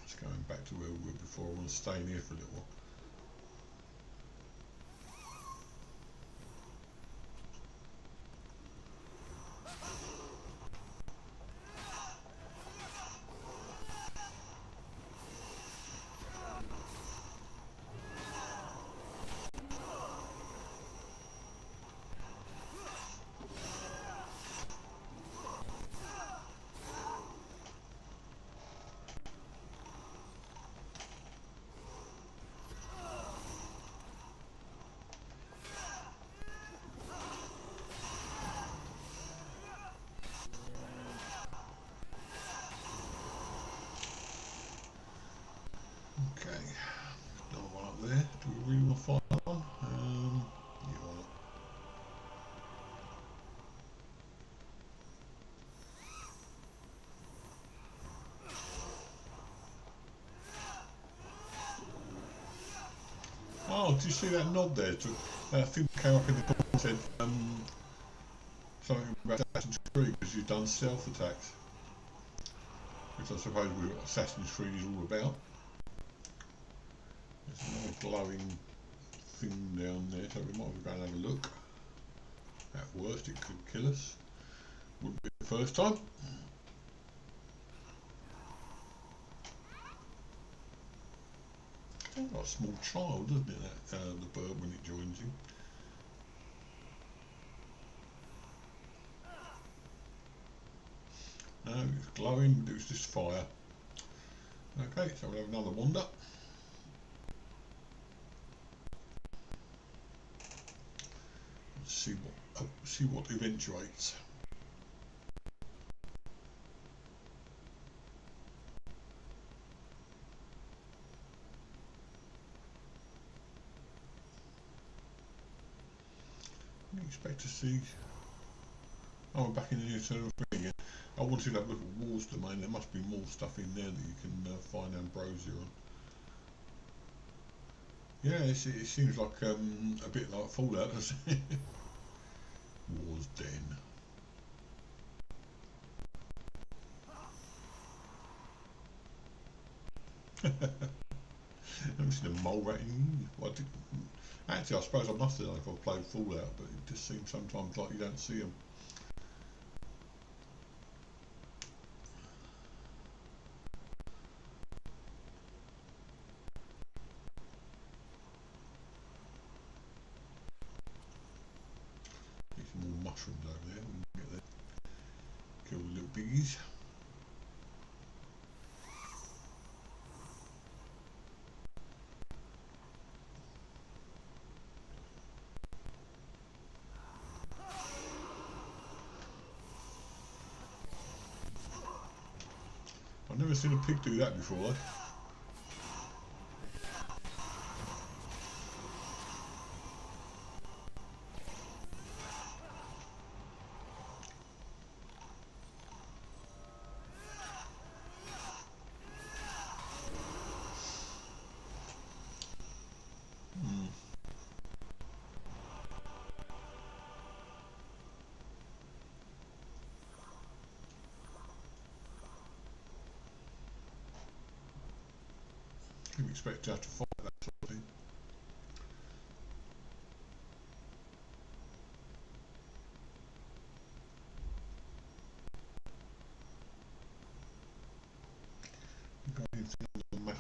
Just going back to where we were before, I want to stay in here for a little while. Okay, another one up there. Do we really want to fight that one? Yeah, why not? Oh, did you see that nod there? I think came up in the corner and said something about Assassin's Creed because you've done stealth attacks. which I suppose what Assassin's Creed is all about. There's another glowing thing down there, so we might as well go and have a look. At worst, it could kill us. Wouldn't be the first time. Sounds like a small child, doesn't it? That the bird when it joins you. No, it's glowing, but it was just fire. Okay, so we'll have another wander. Let's see what eventuates. I didn't expect to see. Oh, we're back in the Eternal thing again. I wanted to have a look at War's Domain. There must be more stuff in there that you can find ambrosia on. Yeah, it seems like a bit like Fallout, doesn't it? War's Den. I've seen a mole rat in. Actually, I suppose I must have done if I played Fallout, but it just seems sometimes like you don't see them. There's some more mushrooms over there. We can get there. Kill the little biggies. I've never seen a pig do that before though. Didn't expect to have to fight that sort of thing. Got anything on the map?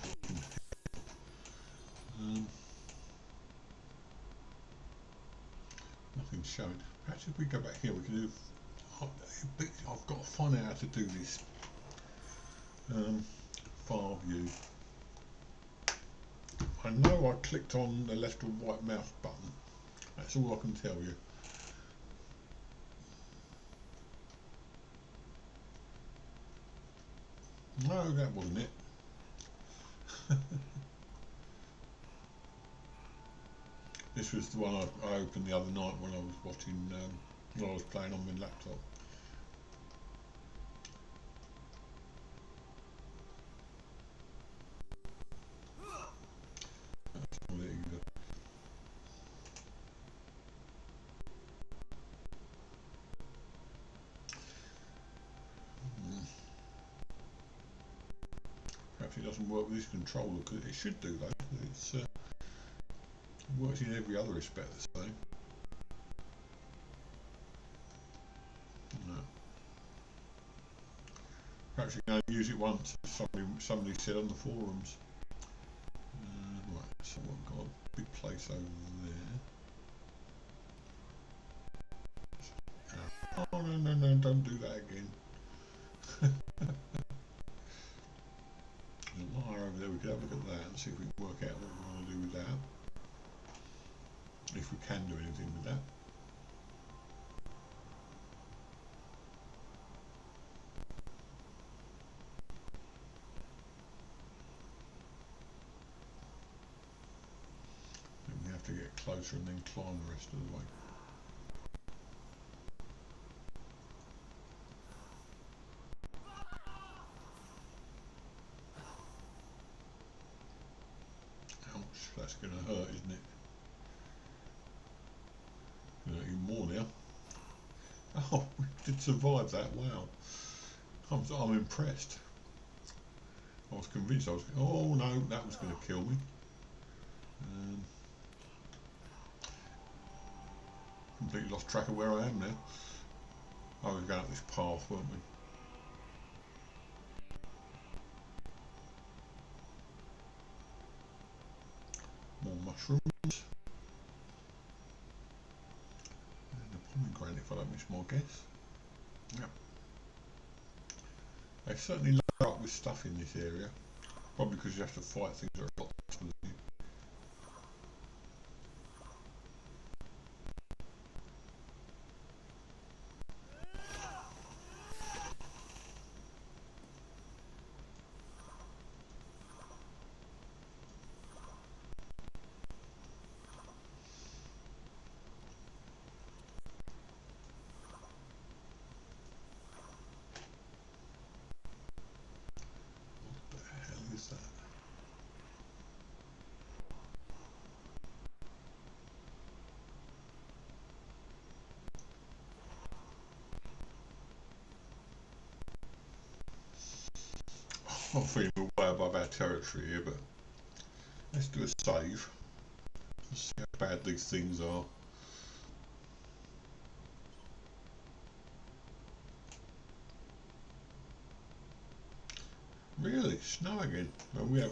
Nothing's showing. Perhaps if we go back here, we can do. I've got to find out how to do this. Far view. I know I clicked on the left or right mouse button. That's all I can tell you. No, that wasn't it. This was the one I opened the other night when I was watching, when I was playing on my laptop. There you go. Perhaps it doesn't work with this controller, because it should do though. It works in every other respect the same. No. Perhaps you can only use it once, somebody said on the forums. Right, so I've got a big place over there. Oh no, don't do that again. There's a wire over there, we could have a look at that and see if we can work out what we want to do with that. If we can do anything with that. Then we have to get closer and then climb the rest of the way. Ouch, that's going to hurt, isn't it? Even more now. Oh, we did survive that, wow. I'm impressed. I was convinced I was. Oh no, that was going to kill me. Completely lost track of where I am now. I was going up this path, weren't we? More mushrooms. And a pomegranate if I don't miss my guess. Yep. They certainly load up with stuff in this area. Probably because you have to fight things that are a lot tougher than you. What the hell is that? I'm feeling way above our territory here, but let's do a save. Let's see how bad these things are. Really, snow again. Well,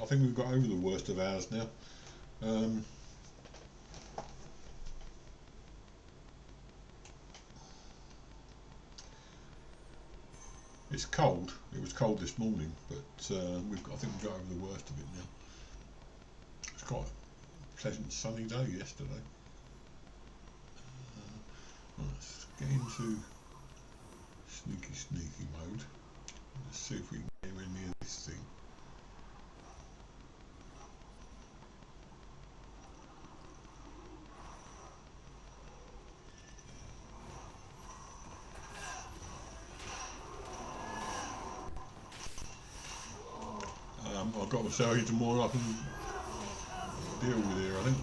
I think we've got over the worst of ours now. It's cold. It was cold this morning, but I think we've got over the worst of it now. It's quite a pleasant sunny day yesterday. Let's get into sneaky mode. Let's see if we can get anywhere near this thing. I've got myself into more I can deal with here, I think.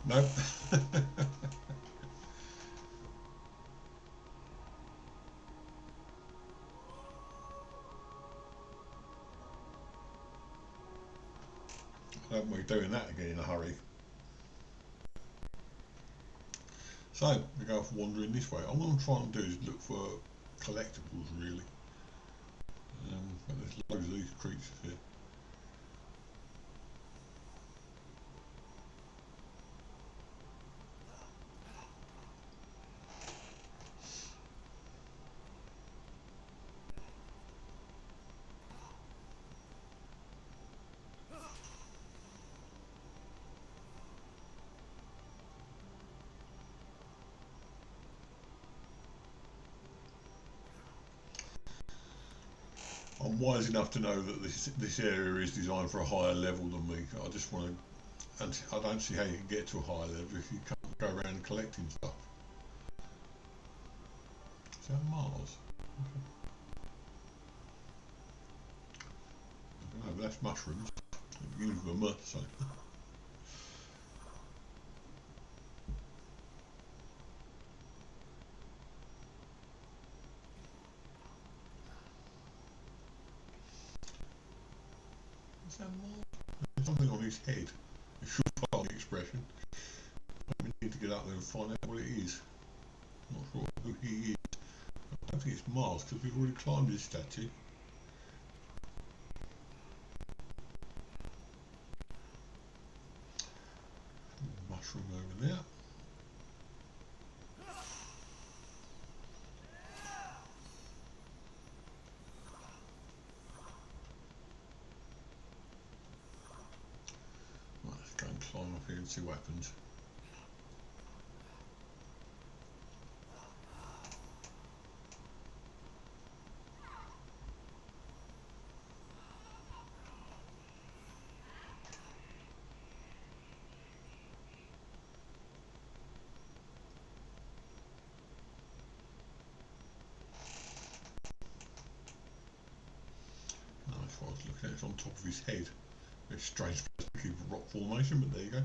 Nope. I don't want to be doing that again in a hurry. So, we go off wandering this way. All I'm trying to do is look for collectibles, really. But there's loads of these creatures here. I'm wise enough to know that this area is designed for a higher level than me. I just want to, and I don't see how you can get to a higher level if you can't go around collecting stuff. Is that Mars? Okay. I don't know, but that's mushrooms. You give them a so. Is that Mars? There's something on his head. It should follow the expression. We need to get up there and find out what it is. I'm not sure who he is. I don't think it's Mars because we've already climbed his statue. Mushroom over there. Right, let's go and climb up here and see what happens. That's what I was looking at. It's on top of his head. It's strange looking rock formation, but there you go.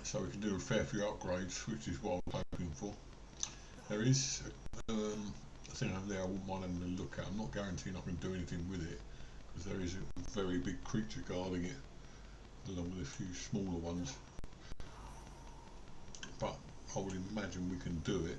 So we can do a fair few upgrades, which is what I'm hoping for. There is a thing over there I wouldn't mind having a look at. I'm not guaranteeing I can do anything with it, because there is a very big creature guarding it, along with a few smaller ones. But I would imagine we can do it.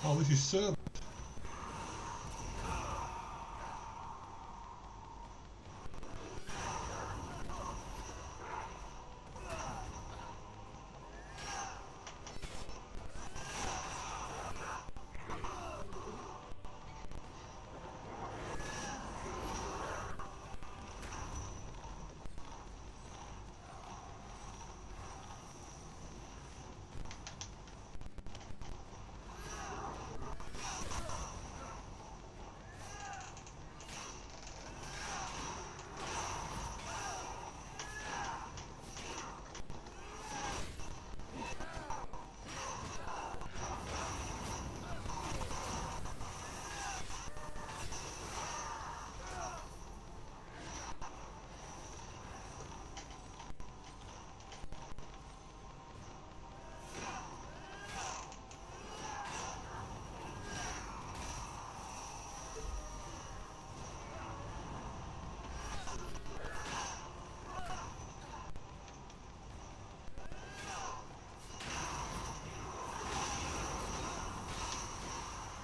Oh, this is Cerberus.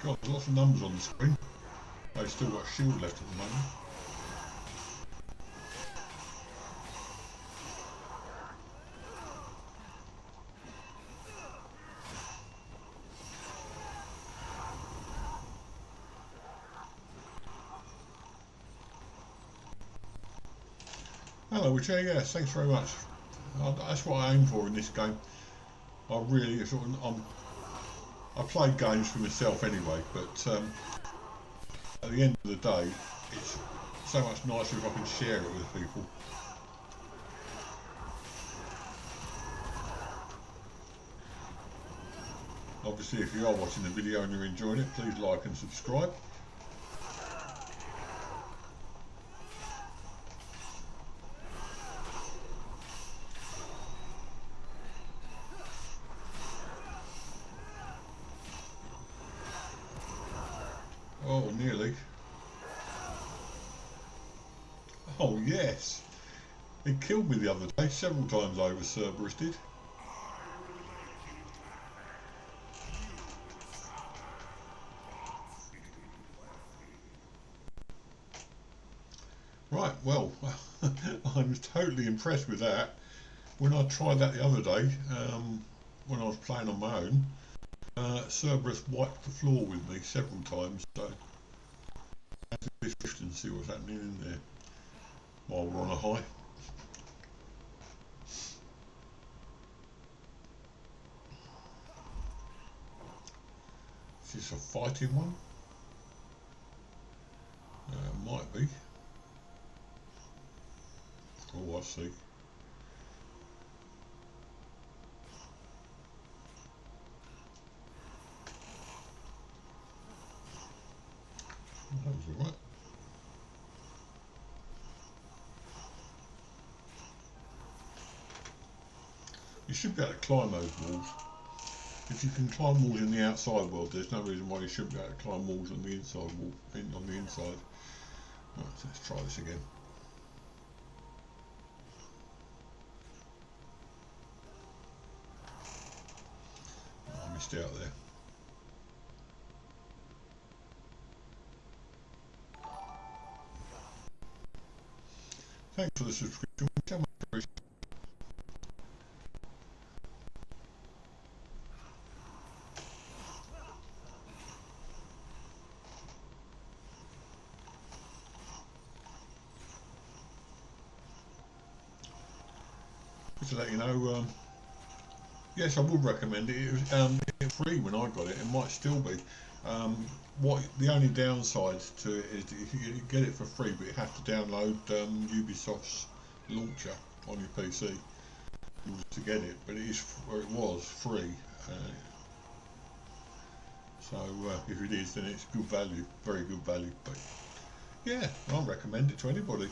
God, there's lots of numbers on the screen. They've still got a shield left at the moment. Hello, Witcher. Yes, thanks very much. That's what I aim for in this game. I really sort of, I play games for myself anyway, but at the end of the day, it's so much nicer if I can share it with people. Obviously, if you are watching the video and you're enjoying it, please like and subscribe. Oh, nearly. Oh, yes. It killed me the other day, several times over, Cerberus did. Right, well, I'm totally impressed with that. When I tried that the other day, when I was playing on my own, Cerberus wiped the floor with me several times, so let's do this rift and see what's happening in there while we're on a high. Is this a fighting one? Might be. Oh, I see. That was alright. You should be able to climb those walls. If you can climb walls in the outside world, there's no reason why you shouldn't be able to climb walls on the inside wall. On the inside. Right, so let's try this again. Oh, I missed out there. Thanks for the subscription. To let you know, yes, I would recommend it. It was free when I got it. It might still be. What the only downside to it is you get it for free, but you have to download Ubisoft's launcher on your PC to get it, but it was free. So if it is, then it's good value, very good value. But yeah, I'll recommend it to anybody.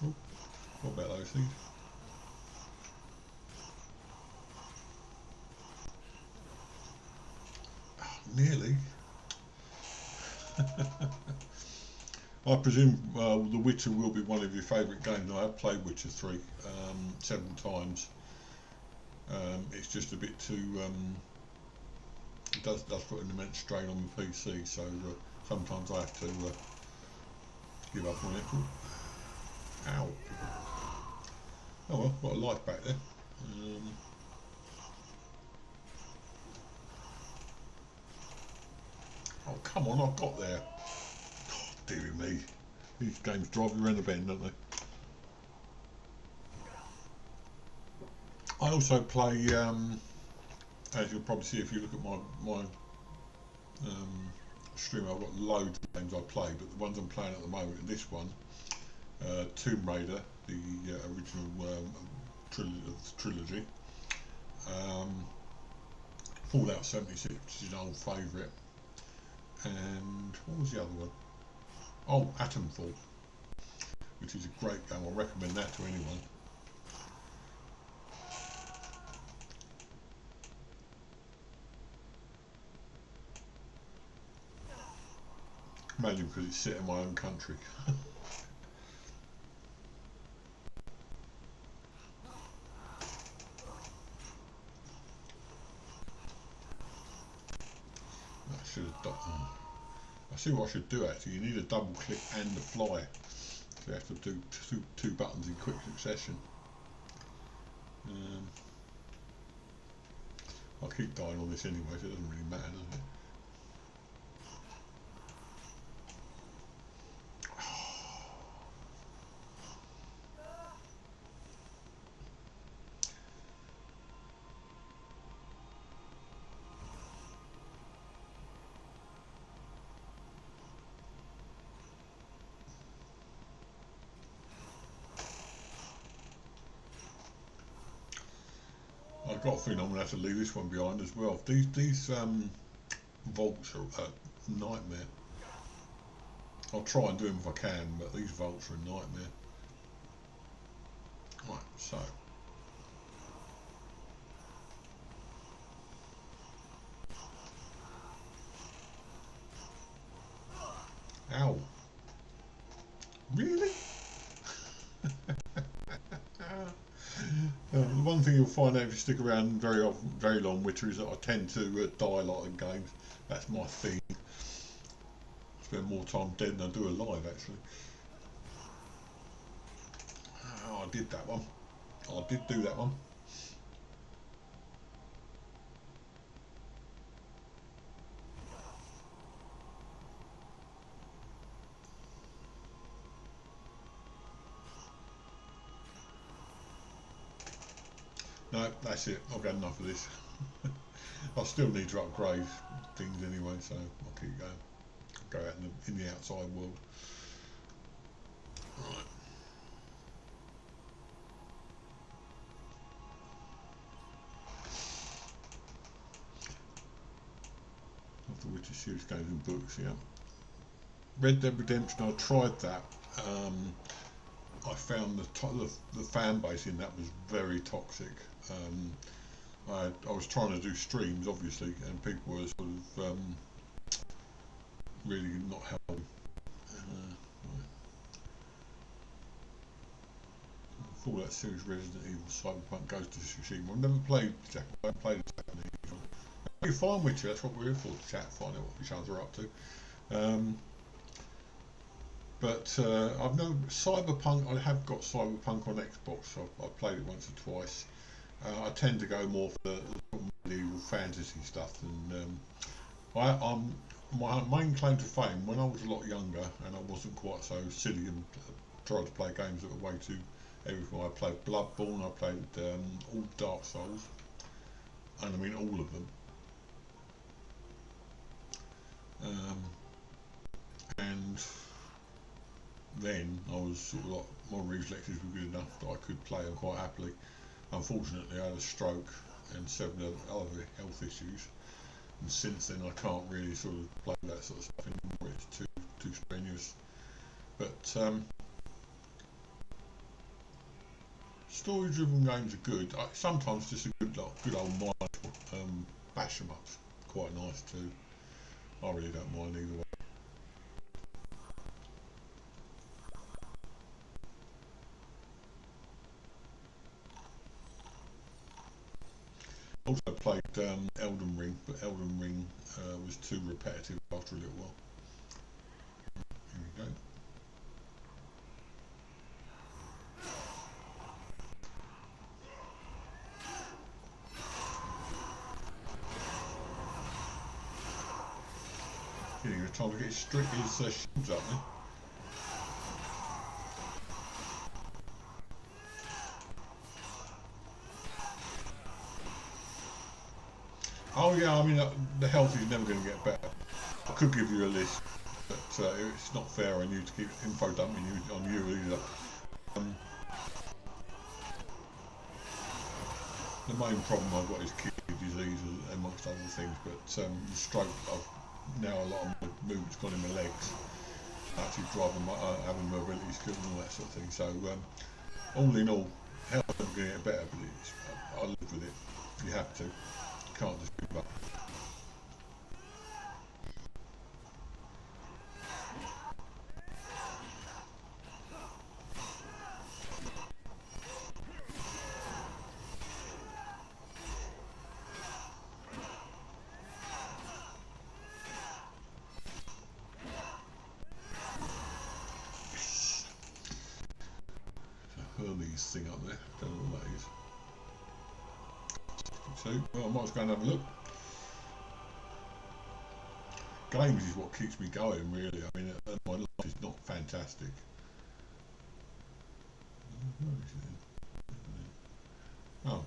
Oh, what about those things? Oh, nearly. I presume The Witcher will be one of your favourite games. I have played Witcher 3 several times. It's just a bit too. It does put an immense strain on the PC, so sometimes I have to give up on it. Ow! Oh well, got a life back there. Oh come on, I've got there. Oh, dearie me. These games drive you around the bend, don't they? I also play, as you'll probably see if you look at my stream, I've got loads of games I play, but the ones I'm playing at the moment are this one, Tomb Raider, the original trilogy, Fallout 76, which is an old favourite, and what was the other one? Oh, Atomfall, which is a great game. I recommend that to anyone. Mainly because it's set in my own country. I should have done. I see what I should do actually. You need a double click and a fly. So you have to do two buttons in quick succession. I'll keep dying on this anyway, so it doesn't really matter, does it? I've got a feeling I'm going to have to leave this one behind as well. These vaults are a nightmare. I'll try and do them if I can, but these vaults are a nightmare. Right, so. Ow. Really? The one thing you'll find out if you stick around very long, Witcher, is that I tend to die a lot in games. That's my thing. Spend more time dead than I do alive, actually. Oh, I did that one. I did do that one. No, that's it. I've got enough of this. I still need to upgrade things anyway, so I'll keep going. Go out in the outside world. Right. After Witcher series games and books, yeah. Red Dead Redemption, I tried that. I found the fan base in that was very toxic. I was trying to do streams, obviously, and people were sort of really not helping. Fallout series, Resident Evil, Cyberpunk, Ghost of Tsushima. I've never played Japanese. I haven't played the Japanese one. You're fine with you. That's what we're here for, to chat, find out what each other are up to. But I've known Cyberpunk. I have got Cyberpunk on Xbox. I've played it once or twice. I tend to go more for the medieval fantasy stuff, and my main claim to fame, when I was a lot younger and I wasn't quite so silly and tried to play games that were way too everything. I played Bloodborne, I played all Dark Souls, and I mean all of them. and then I was sort of like, my reflexes were good enough that I could play them quite happily. Unfortunately, I had a stroke and several other health issues, and since then I can't really sort of play that sort of stuff anymore. It's too strenuous. But story-driven games are good. Sometimes just a good old mind bash 'em up's quite nice too. I really don't mind either way. Also played Elden Ring, but Elden Ring was too repetitive after a little while. Here we go. Getting a time to get his shields up there. Oh yeah, I mean the health is never going to get better. I could give you a list, but it's not fair on you to keep info dumping on you either. The main problem I've got is kidney disease amongst other things, but the stroke, now a lot of my movement's gone in my legs, actually driving having mobility skills and all that sort of thing. So all in all, health isn't going to get better, but I live with it. You have to. You can't just give up. Hermes thing up there, don't know what that is. So, well, I might as well go and have a look. Games is what keeps me going, really. I mean, my life is not fantastic. Where is it? Oh.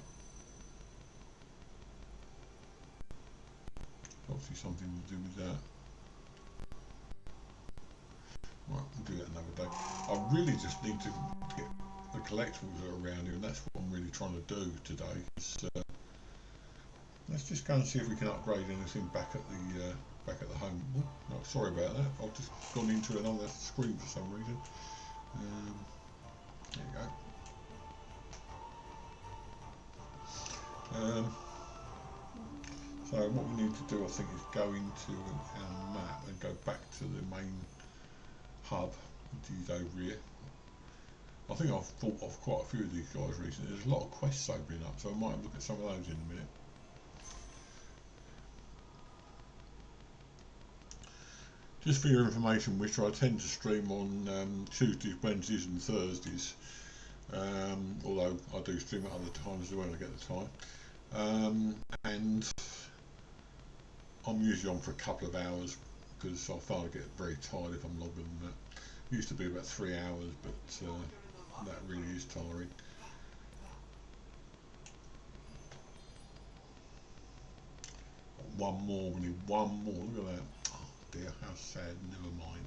Obviously something to do with that. Right, we'll do that another day. I really just need to get the collectibles that are around here, and that's what I'm really trying to do today. Let's just go and see if we can upgrade anything back at the home. Oh, no, sorry about that. I've just gone into another screen for some reason. There you go. So what we need to do, I think, is go into our map and go back to the main hub, which is over here. I think I've fought off quite a few of these guys recently. There's a lot of quests opening up, so I might look at some of those in a minute. Just for your information, which I tend to stream on Tuesdays, Wednesdays and Thursdays, although I do stream at other times when I get the time. And I'm usually on for a couple of hours because I find I get very tired if I'm longer than that. It used to be about 3 hours, but that really is tiring. One more, we need one more, look at that. Oh dear, how sad, never mind.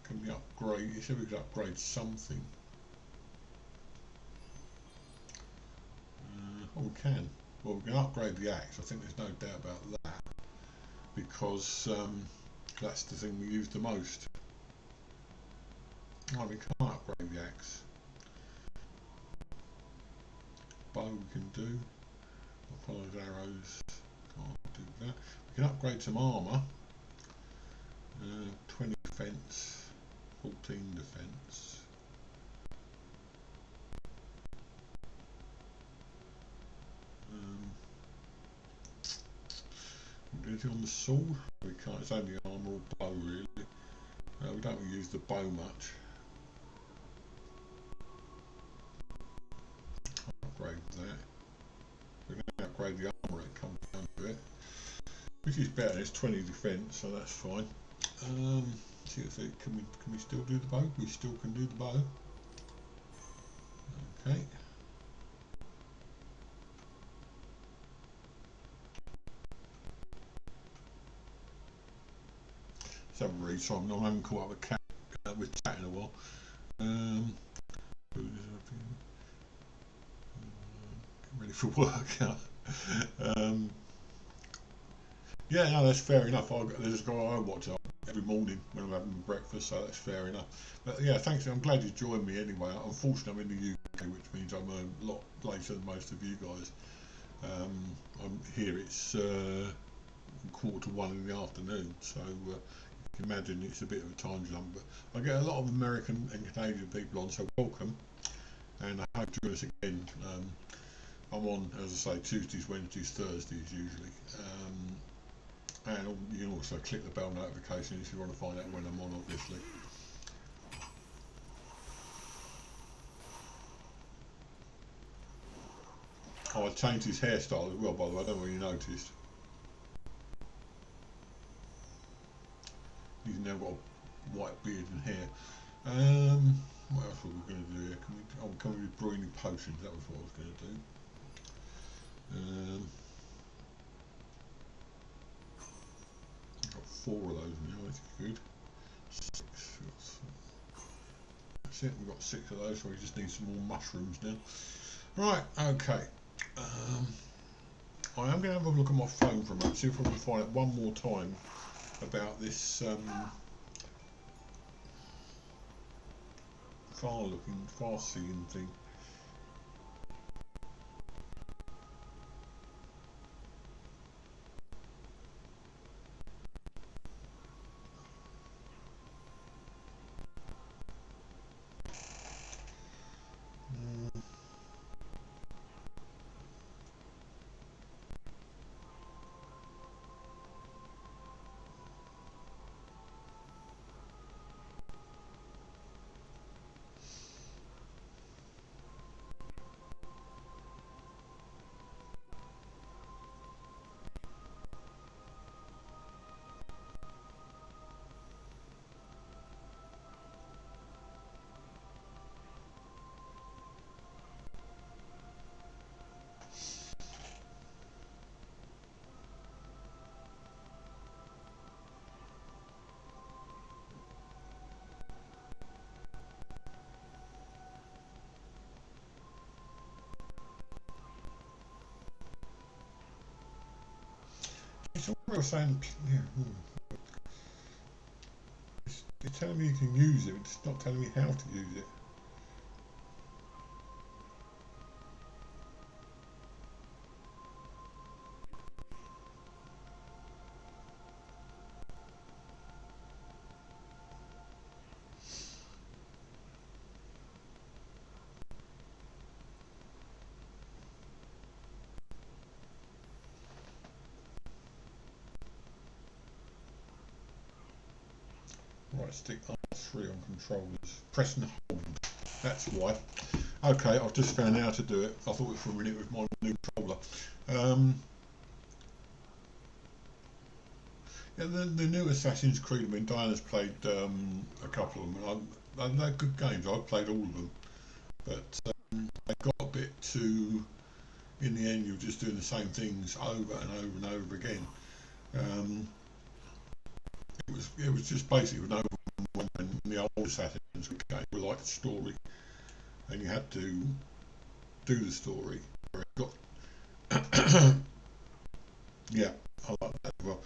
Can we upgrade, you said we could upgrade something. Oh, we can. Well, we can upgrade the axe, I think there's no doubt about that, because that's the thing we use the most. Oh, we can't upgrade the axe. Bow we can do. Follow arrows. Can't do that. We can upgrade some armour. 20 defence, 14 defence. Do anything on the sword? We can't. It's only armour or bow really. We don't use the bow much. Upgrade that. We're going to upgrade the armour that comes down to it, which is better. It's 20 defence, so that's fine. See if it, can we still do the bow? We still can do the bow. Okay. So read, so I haven't caught up with Cat with chat in a while. Ready for work. Yeah, no, that's fair enough. There's a guy I watch every morning when I'm having breakfast, so that's fair enough. But yeah, thanks. I'm glad you joined me anyway. Unfortunately, I'm in the UK, which means I'm a lot later than most of you guys. I'm here. It's 1:45 in the afternoon, so you can imagine it's a bit of a time jump. But I get a lot of American and Canadian people on, so welcome, and I hope to join us again. I'm on, as I say, Tuesdays, Wednesdays, Thursdays usually. And you can also click the bell notification if you want to find out when I'm on, obviously. Oh, I changed his hairstyle as well, by the way. I don't know if you noticed. He's now got a white beard and hair. What else were we going to do here? Can we do brewing potions? That was what I was going to do. I've got 4 of those now, that's good. 6. That's it, we've got 6 of those, so we just need some more mushrooms now. Right, okay. I am going to have a look at my phone for a moment, see if I can find out one more time about this far-seeing thing. It's all real saying, yeah, it's telling me you can use it, it's not telling me how to use it. Right, stick R3 on controllers. Press and hold. That's why. Okay, I've just found out how to do it. I thought it for a minute with my new controller. Yeah, the new Assassin's Creed. I mean, Diana's played a couple of them. They're good games. I've played all of them, but they got a bit too. In the end, you're just doing the same things over and over and over again. It was just basically no one in the old Assassin's Creed game were like a story, and you had to do the story. Yeah, I like that as well.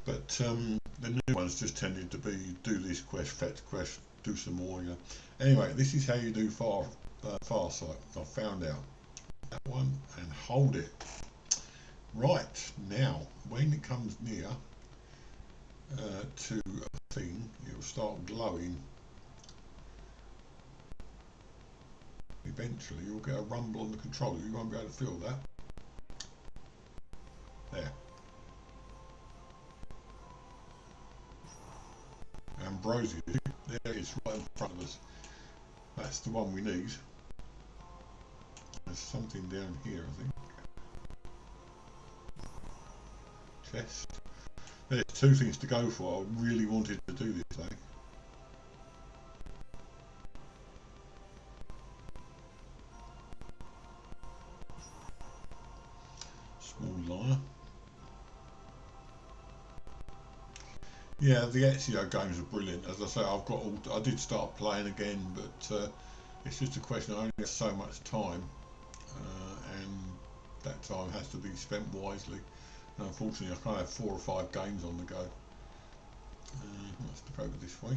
But the new ones just tended to be do this quest, fetch quest, do some more. You know. Anyway, this is how you do Farsight. I found out that one and hold it. Right now, when it comes near to a thing, it'll start glowing. Eventually, you'll get a rumble on the controller. You won't be able to feel that. There. Ambrosia, there it is, right in front of us. That's the one we need. There's something down here, I think. Chest. There's 2 things to go for. I really wanted to do this thing. Small liar. Yeah, the Ezio games are brilliant. As I say, I did start playing again, but it's just a question. I only have so much time, and that time has to be spent wisely. And unfortunately, I can't have 4 or 5 games on the go. Let's look over this way.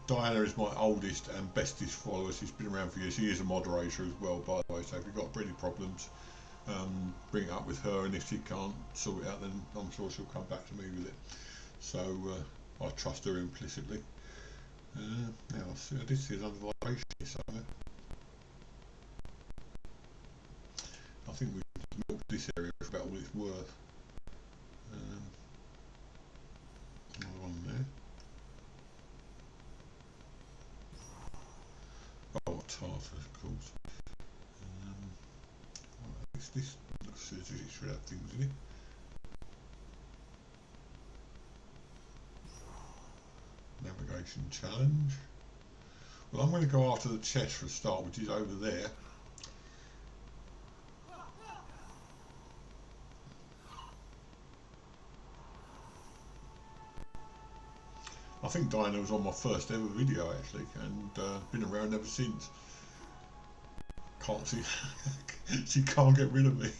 Diana is my oldest and bestest follower. She's been around for years. She is a moderator as well, by the way. So if you've got any problems, bring it up with her, and if she can't sort it out, then I'm sure she'll come back to me with it. So I trust her implicitly. Now I did see another vibration here somewhere. I think we milked this area for about all it's worth. Another one there. Oh, Tartar, of course. This looks as if it should have things in it. Navigation challenge. Well, I'm going to go after the chest for a start, which is over there. I think Diana was on my first ever video actually, and been around ever since. Can't see, she can't get rid of me.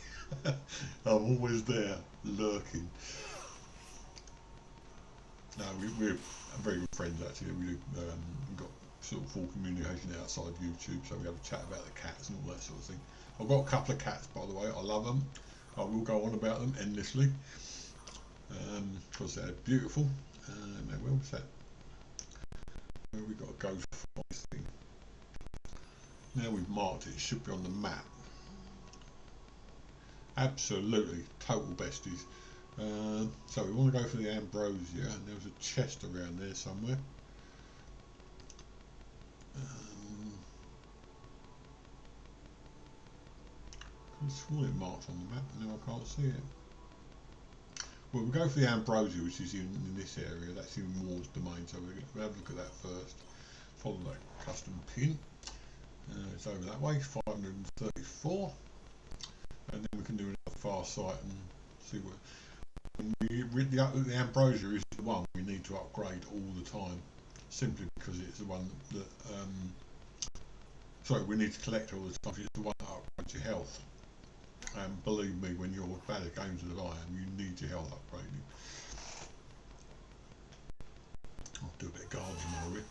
I'm always there, lurking. No, we're very good friends actually. We've got sort of full communication outside YouTube, so we have a chat about the cats and all that sort of thing. I've got a couple of cats, by the way. I love them. I will go on about them endlessly because they're beautiful. Now, where was that? Where we got to go for this thing? Now we've marked it, it should be on the map. Absolutely, total besties. So we want to go for the ambrosia, and there was a chest around there somewhere. I swear it marked on the map, now I can't see it. Well, we'll go for the ambrosia, which is in this area. That's in War's domain, so we'll have a look at that first. Follow that custom pin. It's over that way, 534. And then we can do another far sight and see what. The ambrosia is the one we need to upgrade all the time, simply because it's the one that. Sorry, we need to collect all the time. It's the one that upgrades your health. And believe me, when you're bad at games as I am, you need your health upgrading. I'll do a bit of gardening over it.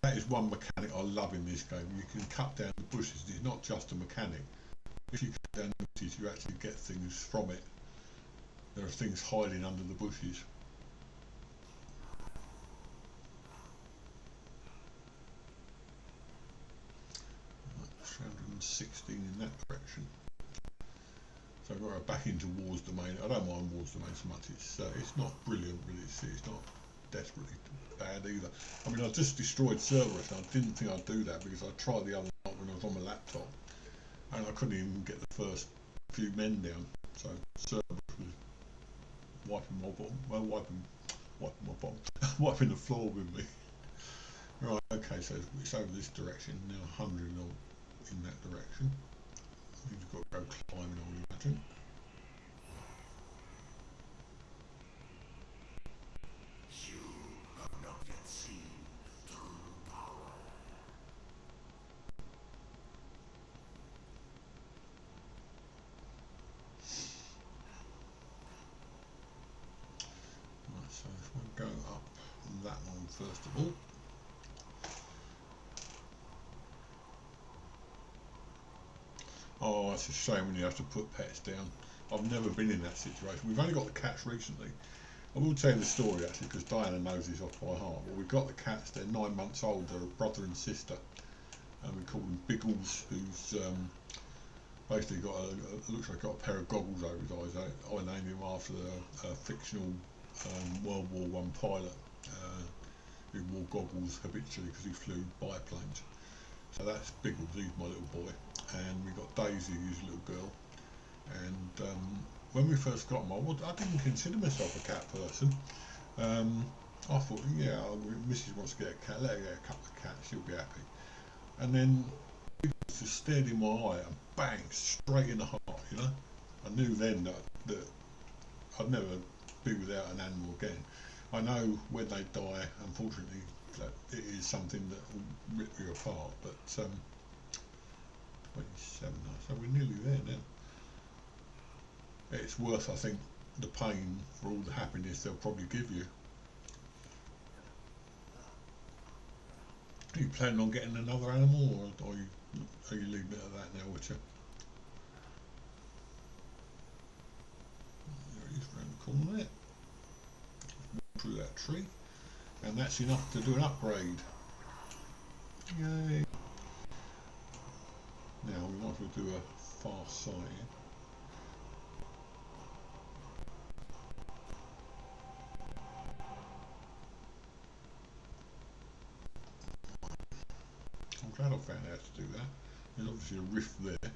That is one mechanic I love in this game. You can cut down the bushes. It's not just a mechanic. If you cut down the bushes, you actually get things from it. There are things hiding under the bushes. 316 in that direction. So I've got to go back into War's domain. I don't mind War's domain so much. It's not brilliant, but it's not desperately bad either. I mean, I just destroyed Cerberus, and I didn't think I'd do that because I tried the other night when I was on my laptop, and I couldn't even get the first few men down. So Cerberus was wiping my bottom, wiping the floor with me. Right, okay, so it's over this direction now, 100 in that direction. You've got to go climbing, I would imagine. You have not yet seen true power. Right, so if we go up that one first of all. Oh, it's a shame when you have to put pets down. I've never been in that situation. We've only got the cats recently. I will tell you the story actually, because Diana knows this off by heart. But we've got the cats, they're 9 months old, they're a brother and sister. And we call them Biggles, who's basically got looks like got a pair of goggles over his eyes. I named him after a fictional World War I pilot who wore goggles habitually because he flew biplanes. So that's Biggles, he's my little boy. And we got Daisy, who's a little girl. And when we first got them, I didn't consider myself a cat person. I thought, yeah, Mrs. wants to get a cat, let her get a couple of cats, she'll be happy. And then it just stared in my eye and bang, straight in the heart, you know. I knew then that I'd never be without an animal again. I know when they die, unfortunately, that it is something that will rip you apart, but 27, so we're nearly there now. It's worth, I think, the pain for all the happiness they'll probably give you. Are you planning on getting another animal, or are you leaving it at that now, Witcher? There it is, round the corner there. Through that tree, and that's enough to do an upgrade. Yay! Now we might as well do a fast sight. I'm glad I found out to do that. There's obviously a rift there.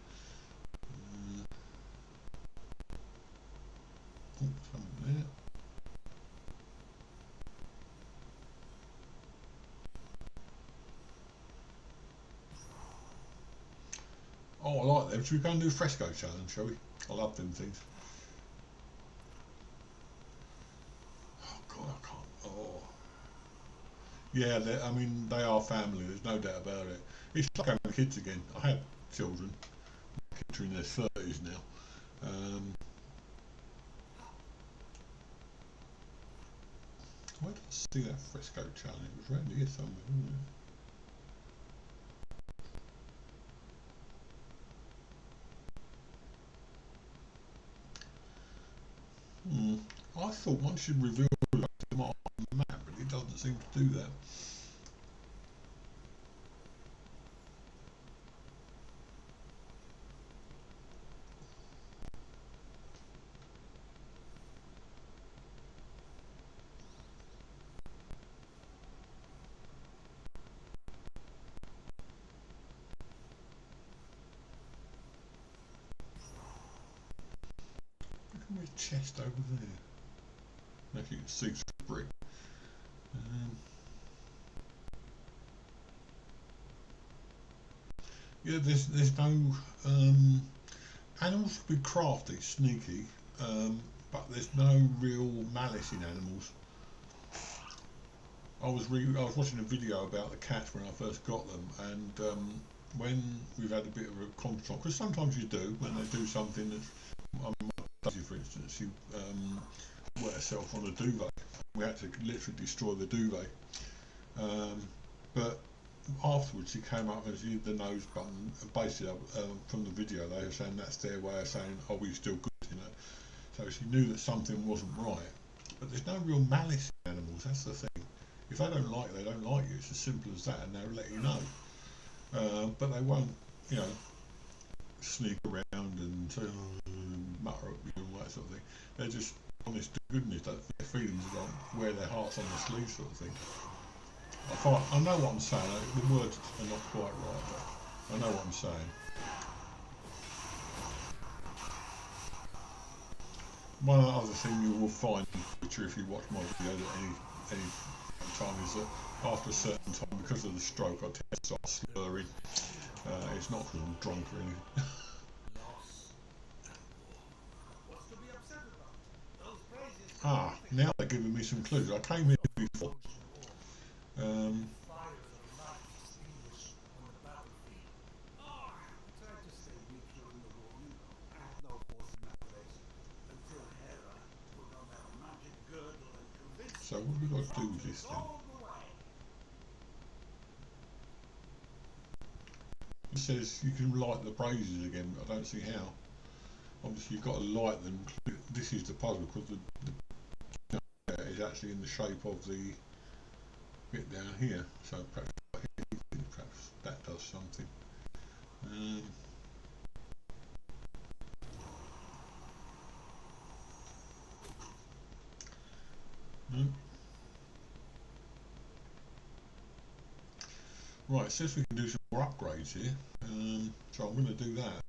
Something there. Oh, I like them. Should we go and do a fresco challenge, shall we? I love them things. Oh God, I can't. Oh. Yeah, I mean, they are family, there's no doubt about it. It's like having kids again. I have children. My kids are in their 30s now. Where did I see that fresco challenge? It was around here somewhere, wasn't it? I thought one should reveal the mark on the map, but it doesn't seem to do that. Look at my chest over there. Now you can see through the brick. Yeah, there's no animals can be crafty, sneaky, but there's no real malice in animals. I was watching a video about the cats when I first got them, and when we've had a bit of a conflict, because sometimes you do when they do something that's, I mean, Daisy, for instance, she wet herself on a duvet. We had to literally destroy the duvet, but afterwards she came up and she hit the nose button, and basically from the video they were saying that's their way of saying, are we still good, you know. So she knew that something wasn't right, but there's no real malice in animals, that's the thing. If they don't like you, they don't like you, it's as simple as that, and they'll let you know. But they won't, you know, sneak around and mutter at you and all that sort of thing. They're just honest to goodness, their feelings don't wear their hearts on their sleeves sort of thing. I know what I'm saying, the words are not quite right, but I know what I'm saying. One other thing you will find in the future if you watch my videos at any time is that after a certain time, because of the stroke, I tend to start slurring. It's not because I'm drunk or anything. Now they're giving me some clues. I came here before. So what have we got to do with this then? It says you can light the braziers again, but I don't see how. Obviously you've got to light them. This is the puzzle, because the is actually in the shape of the bit down here. So perhaps that does something. Right, it says we can do some more upgrades here, so I'm going to do that.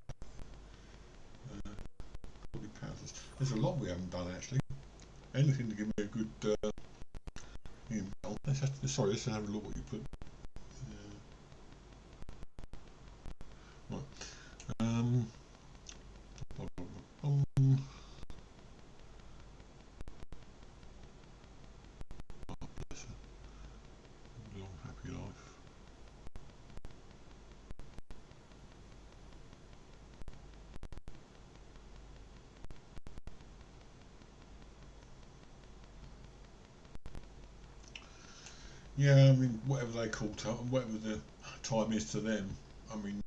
There's a lot we haven't done actually. Anything to give me a good email. Let's have to have a look what you put. Right. your life. Yeah, I mean, whatever they call time, whatever the time is to them, I mean,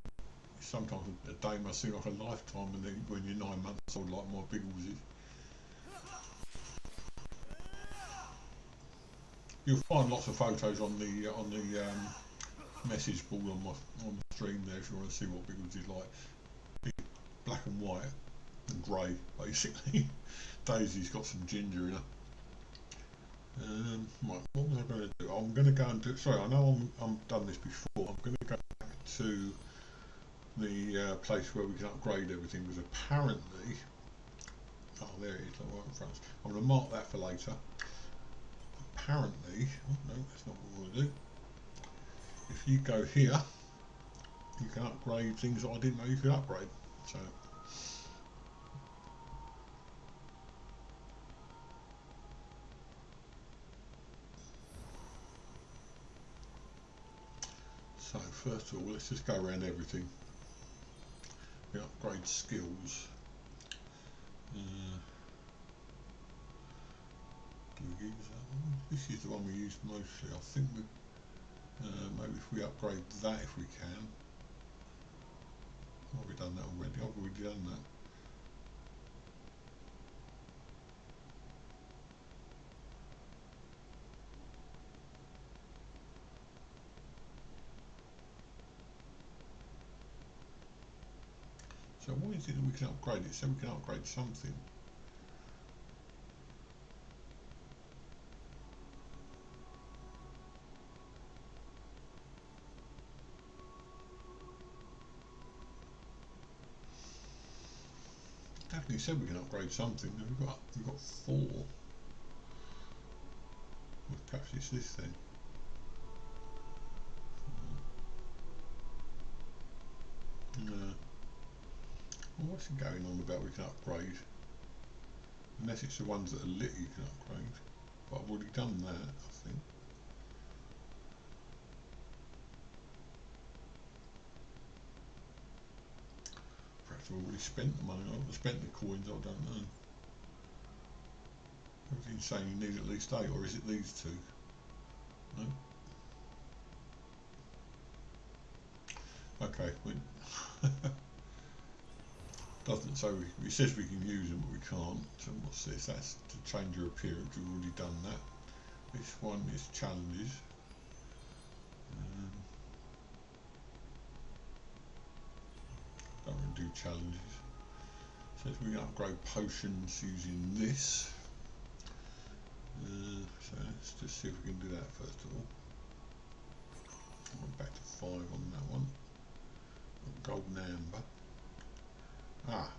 sometimes a day must seem like a lifetime when you're 9 months old, like my Biggles is. You'll find lots of photos on the message board on the stream there if you want to see what Biggles is like. It's black and white and grey, basically. Daisy's got some ginger in her. Right, what was I going to do? I'm going to go and do. Sorry, I know I'm done this before. I'm going to go back to the place where we can upgrade everything, because apparently, oh, there it is, right in front. I'm going to mark that for later. Apparently, oh no, that's not what we want to do. If you go here, you can upgrade things that I didn't know you could upgrade. So first of all, let's just go around everything. We upgrade skills. Do we use that one? This is the one we use mostly. I think we maybe if we upgrade that if we can. Have we done that already? Have we done that? So what is it that we can upgrade? It said we can upgrade something. Definitely said we can upgrade something. We've got 4. Well, perhaps it's this then. No. Well, what's it going on about we can upgrade? Unless it's the ones that are lit you can upgrade. But I've already done that, I think. Perhaps I've already spent the money. I've spent the coins, I don't know. Everything's saying you need at least 8, or is it these 2? No? Okay, doesn't say it says we can use them, but we can't. So what's this? That's to change your appearance. We've already done that. This one is challenges. Don't really do challenges. Says we can upgrade potions using this. So let's just see if we can do that first of all. I went back to 5 on that one. Golden amber. Ah.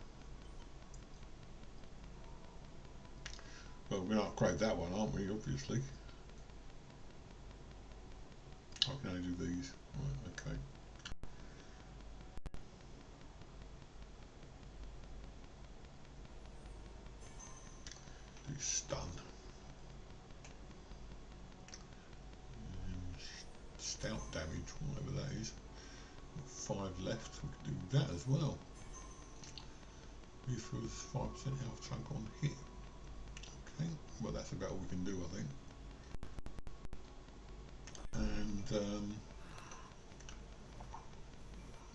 Well, we're going to upgrade that one, aren't we, obviously? I can only do these. Right, okay. Do stun. And stout damage, whatever that is. 5 left, we can do that as well. This was 5% health chunk on hit. Okay, well that's about all we can do, I think. And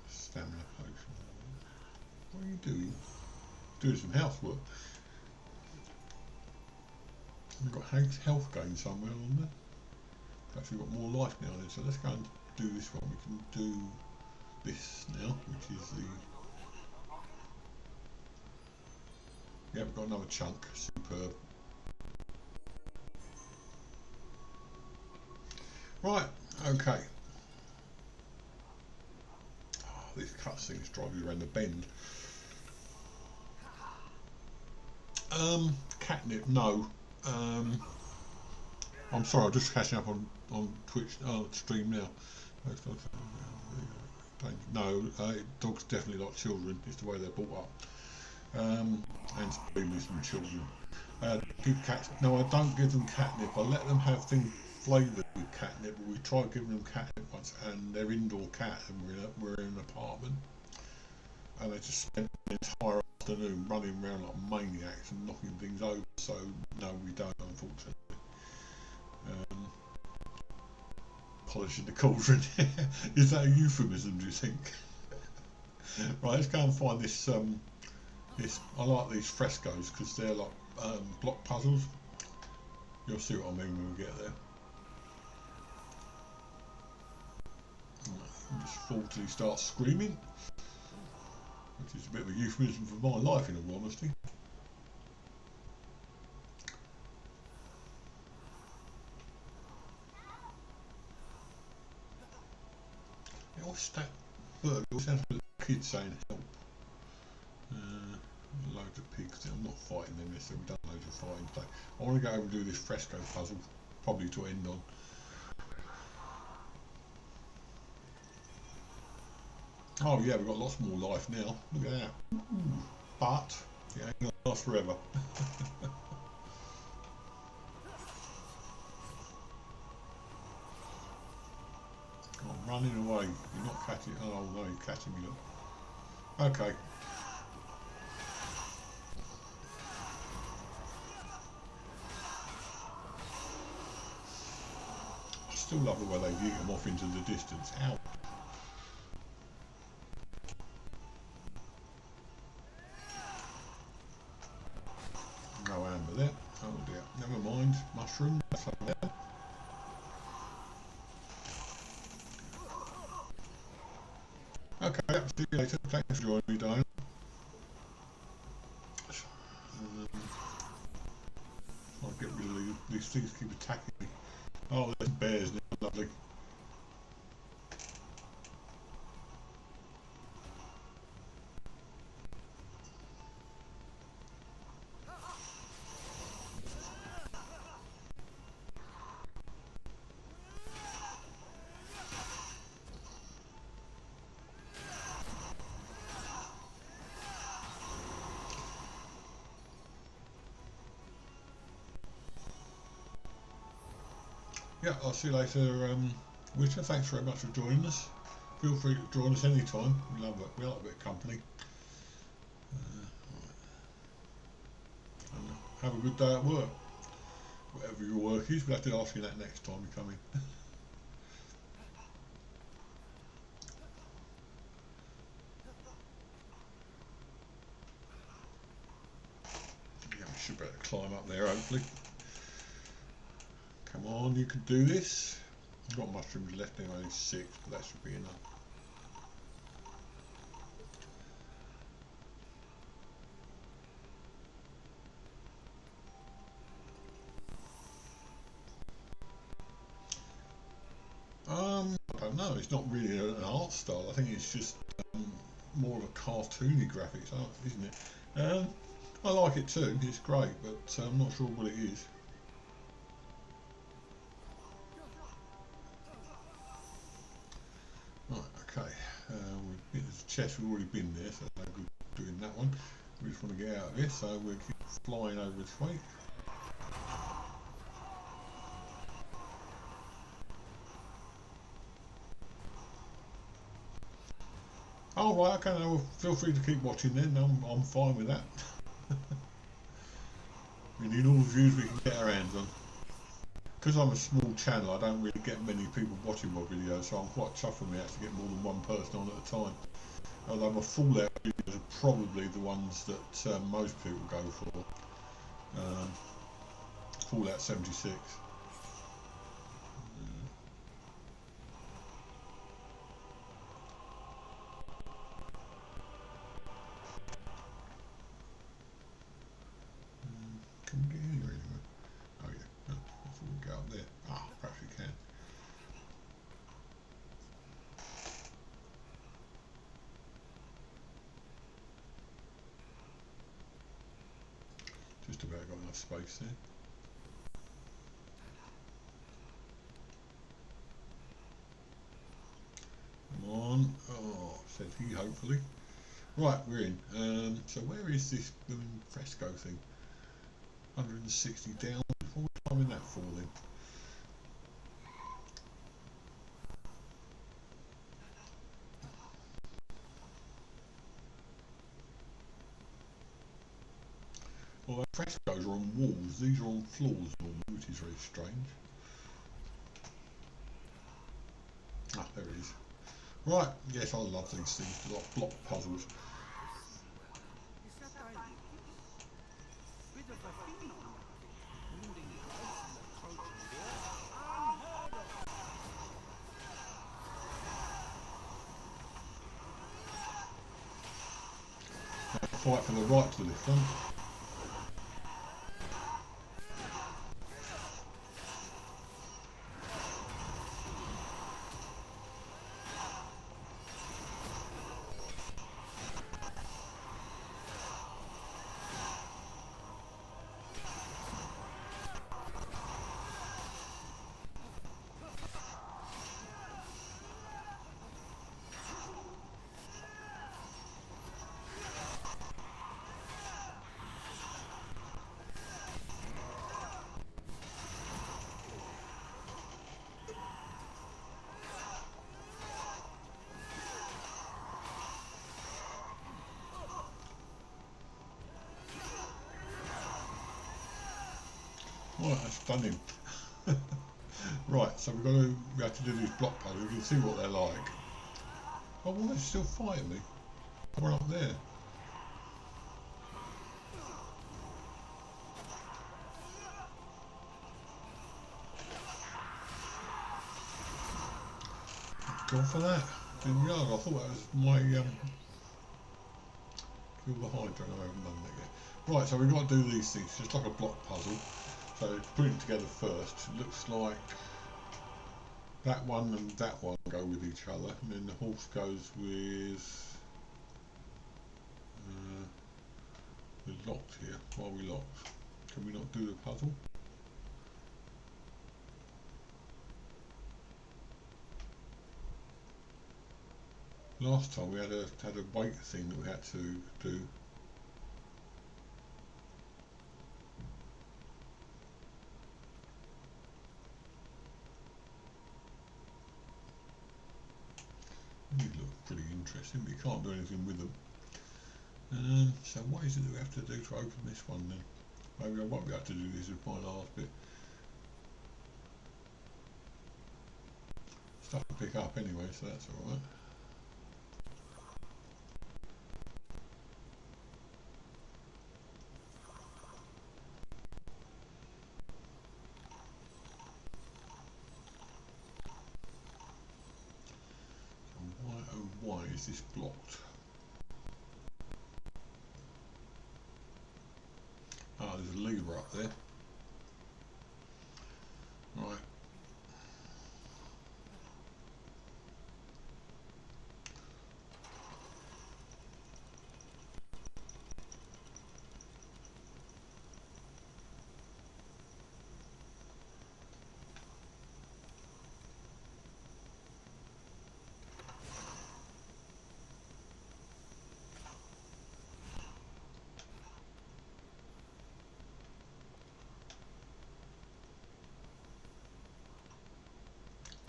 stamina potion. What are you doing? Doing some housework. We've got health gain somewhere on there. Perhaps we've got more life now then, so let's go and do this one. We can do this now, which is the... Yeah, we've got another chunk. Superb. Right, okay. Oh, these cutscenes drive you around the bend. Catnip, no. I'm sorry, I'm just catching up on Twitch stream now. No, dogs definitely like children. It's the way they're brought up. And babies and children. Give cats. No, I don't give them catnip. I let them have things flavoured with catnip, but we tried giving them catnip once, and they're indoor cat, and we're in an apartment, and they just spent the entire afternoon running around like maniacs and knocking things over. So no, we don't, unfortunately. Polishing the cauldron. Is that a euphemism, do you think? Right, let's go and find this. I like these frescoes because they're like block puzzles. You'll see what I mean when we get there. Just faultily start screaming, which is a bit of a euphemism for my life, in all honesty. What's that bird? It sounds like a kid saying help. Loads of pigs. I'm not fighting them necessarily. We've done loads of fighting today. I want to go over and do this fresco puzzle, probably to end on. Oh yeah, we've got lots more life now. Look at that. But it ain't gonna last forever. I'm running away. You're not catching. Oh no, you're catching me. Look. Okay. I still love the way they yeet them off into the distance. Ow. No amber there. Oh dear. Never mind. Mushroom. That's over there. Okay, see you later. Thanks for joining me, Diana. I'll get rid of these things keep attacking me. Oh, there's bears now. Lovely. Yeah, I'll see you later, Witcher. Thanks very much for joining us. Feel free to join us anytime. We love it. We like a bit of company. And have a good day at work. Whatever your work is, we'll have to ask you that next time you come in. Yeah, we should be able to climb up there, hopefully. Come on, you can do this. I've got mushrooms left anyway, only 6, but that should be enough. I don't know, it's not really an art style. I think it's just more of a cartoony graphics art, isn't it? I like it too, it's great, but I'm not sure what it is. Right, okay, there's a chest, we've already been there, so no good doing that one. We just want to get out of this, so we'll keep flying over this way. Oh right, okay, well, feel free to keep watching then, I'm fine with that. We need all the views we can get our hands on. Because I'm a small channel, I don't really get many people watching my videos, so I'm quite tough for me to get more than one person on at a time. Although my Fallout videos are probably the ones that most people go for. Fallout 76. Can we get anywhere anyway? Oh yeah, no, I thought we could go up there. Ah, perhaps we can. Just about got enough space there. Come on. Oh, said he, hopefully. Right, we're in. So where is this fresco thing? 160 down. Before we climbing that for then? frescoes are on walls, these are on floors normally, which is very strange. Ah, there it is. Right, yes, I love these things, because I block puzzles. Fight from the right to the front. Right, that's stunning. Right, so we have to do these block puzzles. You can see what they're like. Oh, well, they're still fighting me. One up there. Go for that. Didn't realise. I thought that was my kill the Hydra. I haven't done that yet. Right, so we've got to do these things, just like a block puzzle. So put it together first. It looks like that one and that one go with each other, and then the horse goes with. We're locked here. Why are we locked? Can we not do the puzzle? Last time we had a weight thing that we had to do. These look pretty interesting, but you can't do anything with them. So what is it that we have to do to open this one then? Maybe I won't be able to do this with my last bit. Stuff to pick up anyway, so that's alright. So why, oh why is this blocked? Ah, there's a lever up there. Right.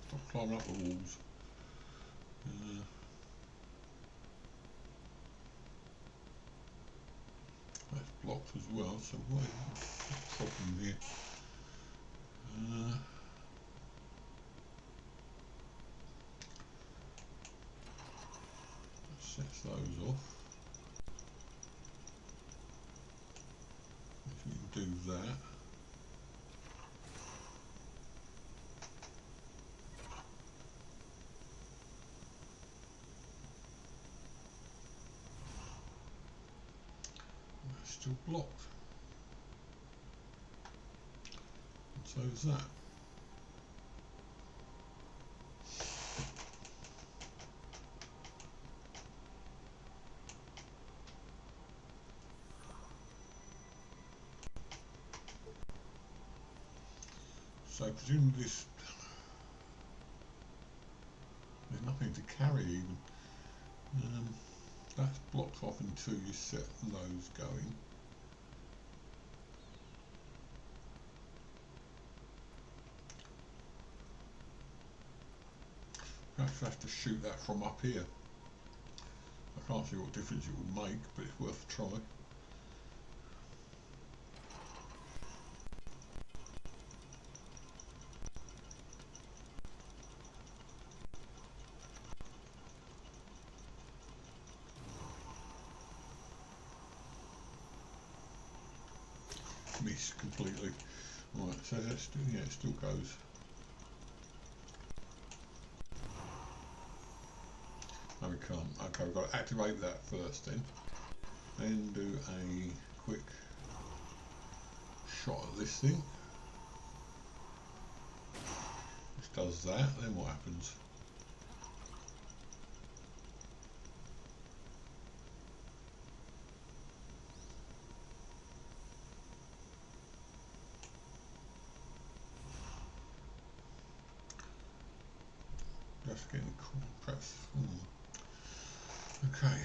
Stop climbing up the walls. That's blocked as well, so what is the problem here? Sets those off. If we can do that. That's still blocked. And so is that. So presumably there's nothing to carry even. That's blocked off until you set those going. Perhaps I have to shoot that from up here. I can't see what difference it will make, but it's worth a try. missed completely. Right, so that's still, yeah, it still goes. No, we can't. Okay, we've got to activate that first then do a quick shot at this thing. This does that, then what happens? Just getting perhaps. Okay.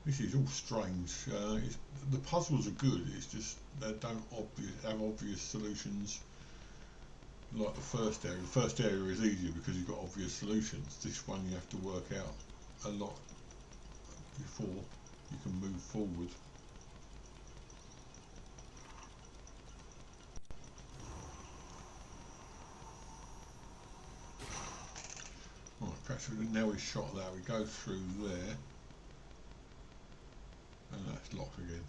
This is all strange. The puzzles are good. It's just they don't have obvious solutions like the first area. The first area is easier because you've got obvious solutions. This one you have to work out a lot before you can move forward. Right, perhaps now we've shot that, we go through there, and that's locked again.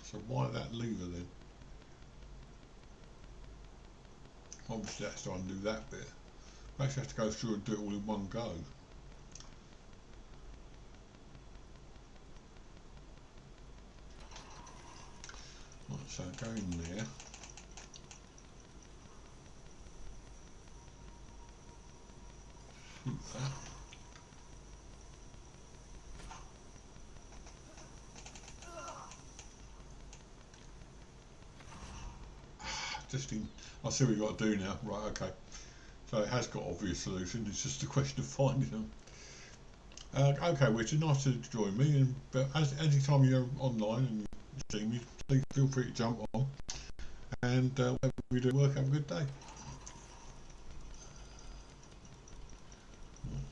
So why that lever then? Obviously that's to undo that bit. We actually have to go through and do it all in one go. Right, so go in there. Shoot that. Just in, I see what you've got to do now. Right, okay. So it has got obvious solutions, it's just a question of finding them. Okay, Richard, nice to join me, and but any time you're online and you see me, please feel free to jump on, and whatever we do work, have a good day.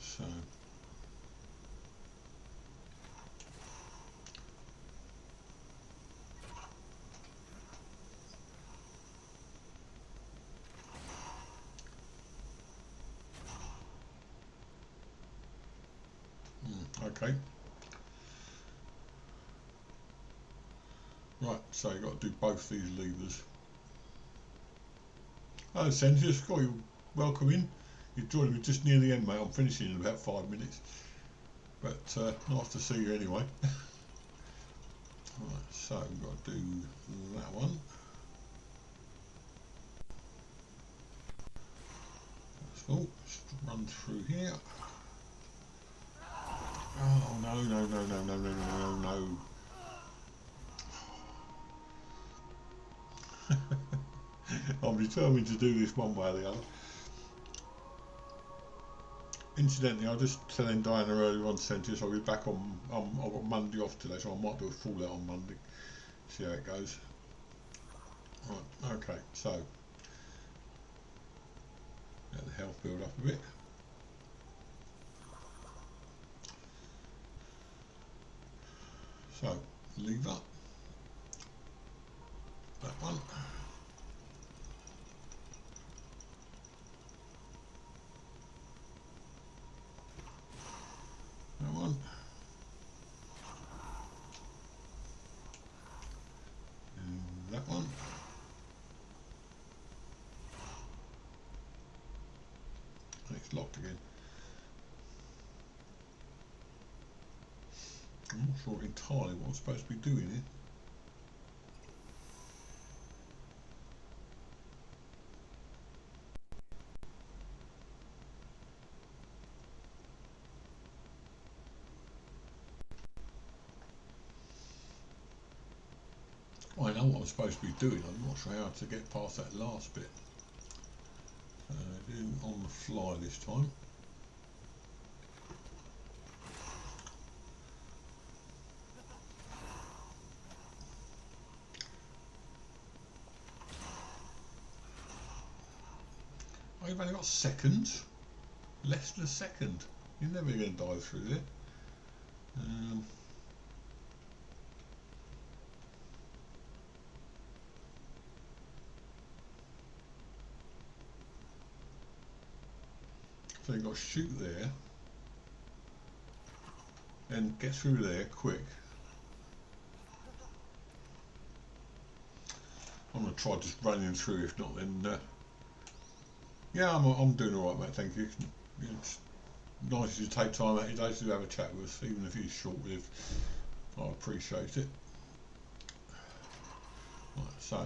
So okay. Right, so you've got to do both these levers. Hello, Sentia, Scott, you're welcome in. You're joining me just near the end, mate. I'm finishing in about 5 minutes. But nice to see you anyway. Right, so we've got to do that one. That's all. Just run through here. Oh, no, no, no, no, no, no, no, no, no. I'm determined to do this one way or the other. Incidentally, I was just telling Diana earlier on, Sentis, I'll be back on. I've got Monday off today, so I might do a Fallout on Monday. See how it goes. Right, okay, so let the health build up a bit. So, lever, that one. That one. And that one. And it's locked again. I'm not sure entirely what I'm supposed to be doing here. I know what I'm supposed to be doing, I'm not sure how to get past that last bit. So doing on the fly this time. Oh, you've only got seconds? Less than a second. You're never going to dive through there. So you've got to shoot there, then get through there quick, I'm going to try just running through. If not, then yeah, I'm doing all right, mate. Thank you. It's nice to take time out of your day to have a chat with us, even if it's short-lived. I appreciate it. Right, so.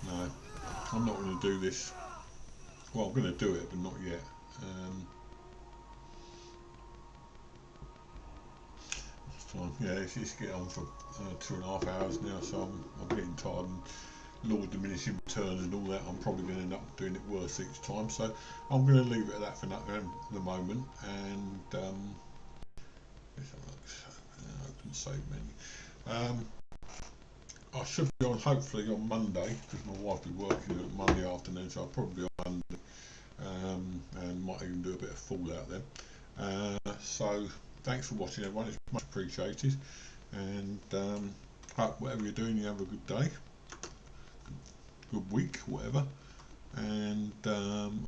No, I'm not going to do this. Well, I'm going to do it, but not yet. Yeah, it's getting on for 2.5 hours now, so I'm getting tired. And law of diminishing returns and all that, I'm probably going to end up doing it worse each time. So I'm going to leave it at that for the moment. And let's have a look. Open save menu. I should be on hopefully on Monday, because my wife will be working on Monday afternoon, so I'll probably be on Monday, and might even do a bit of Fallout then. So thanks for watching, everyone. It's much appreciated, and hope whatever you're doing, you have a good day, good week, whatever, and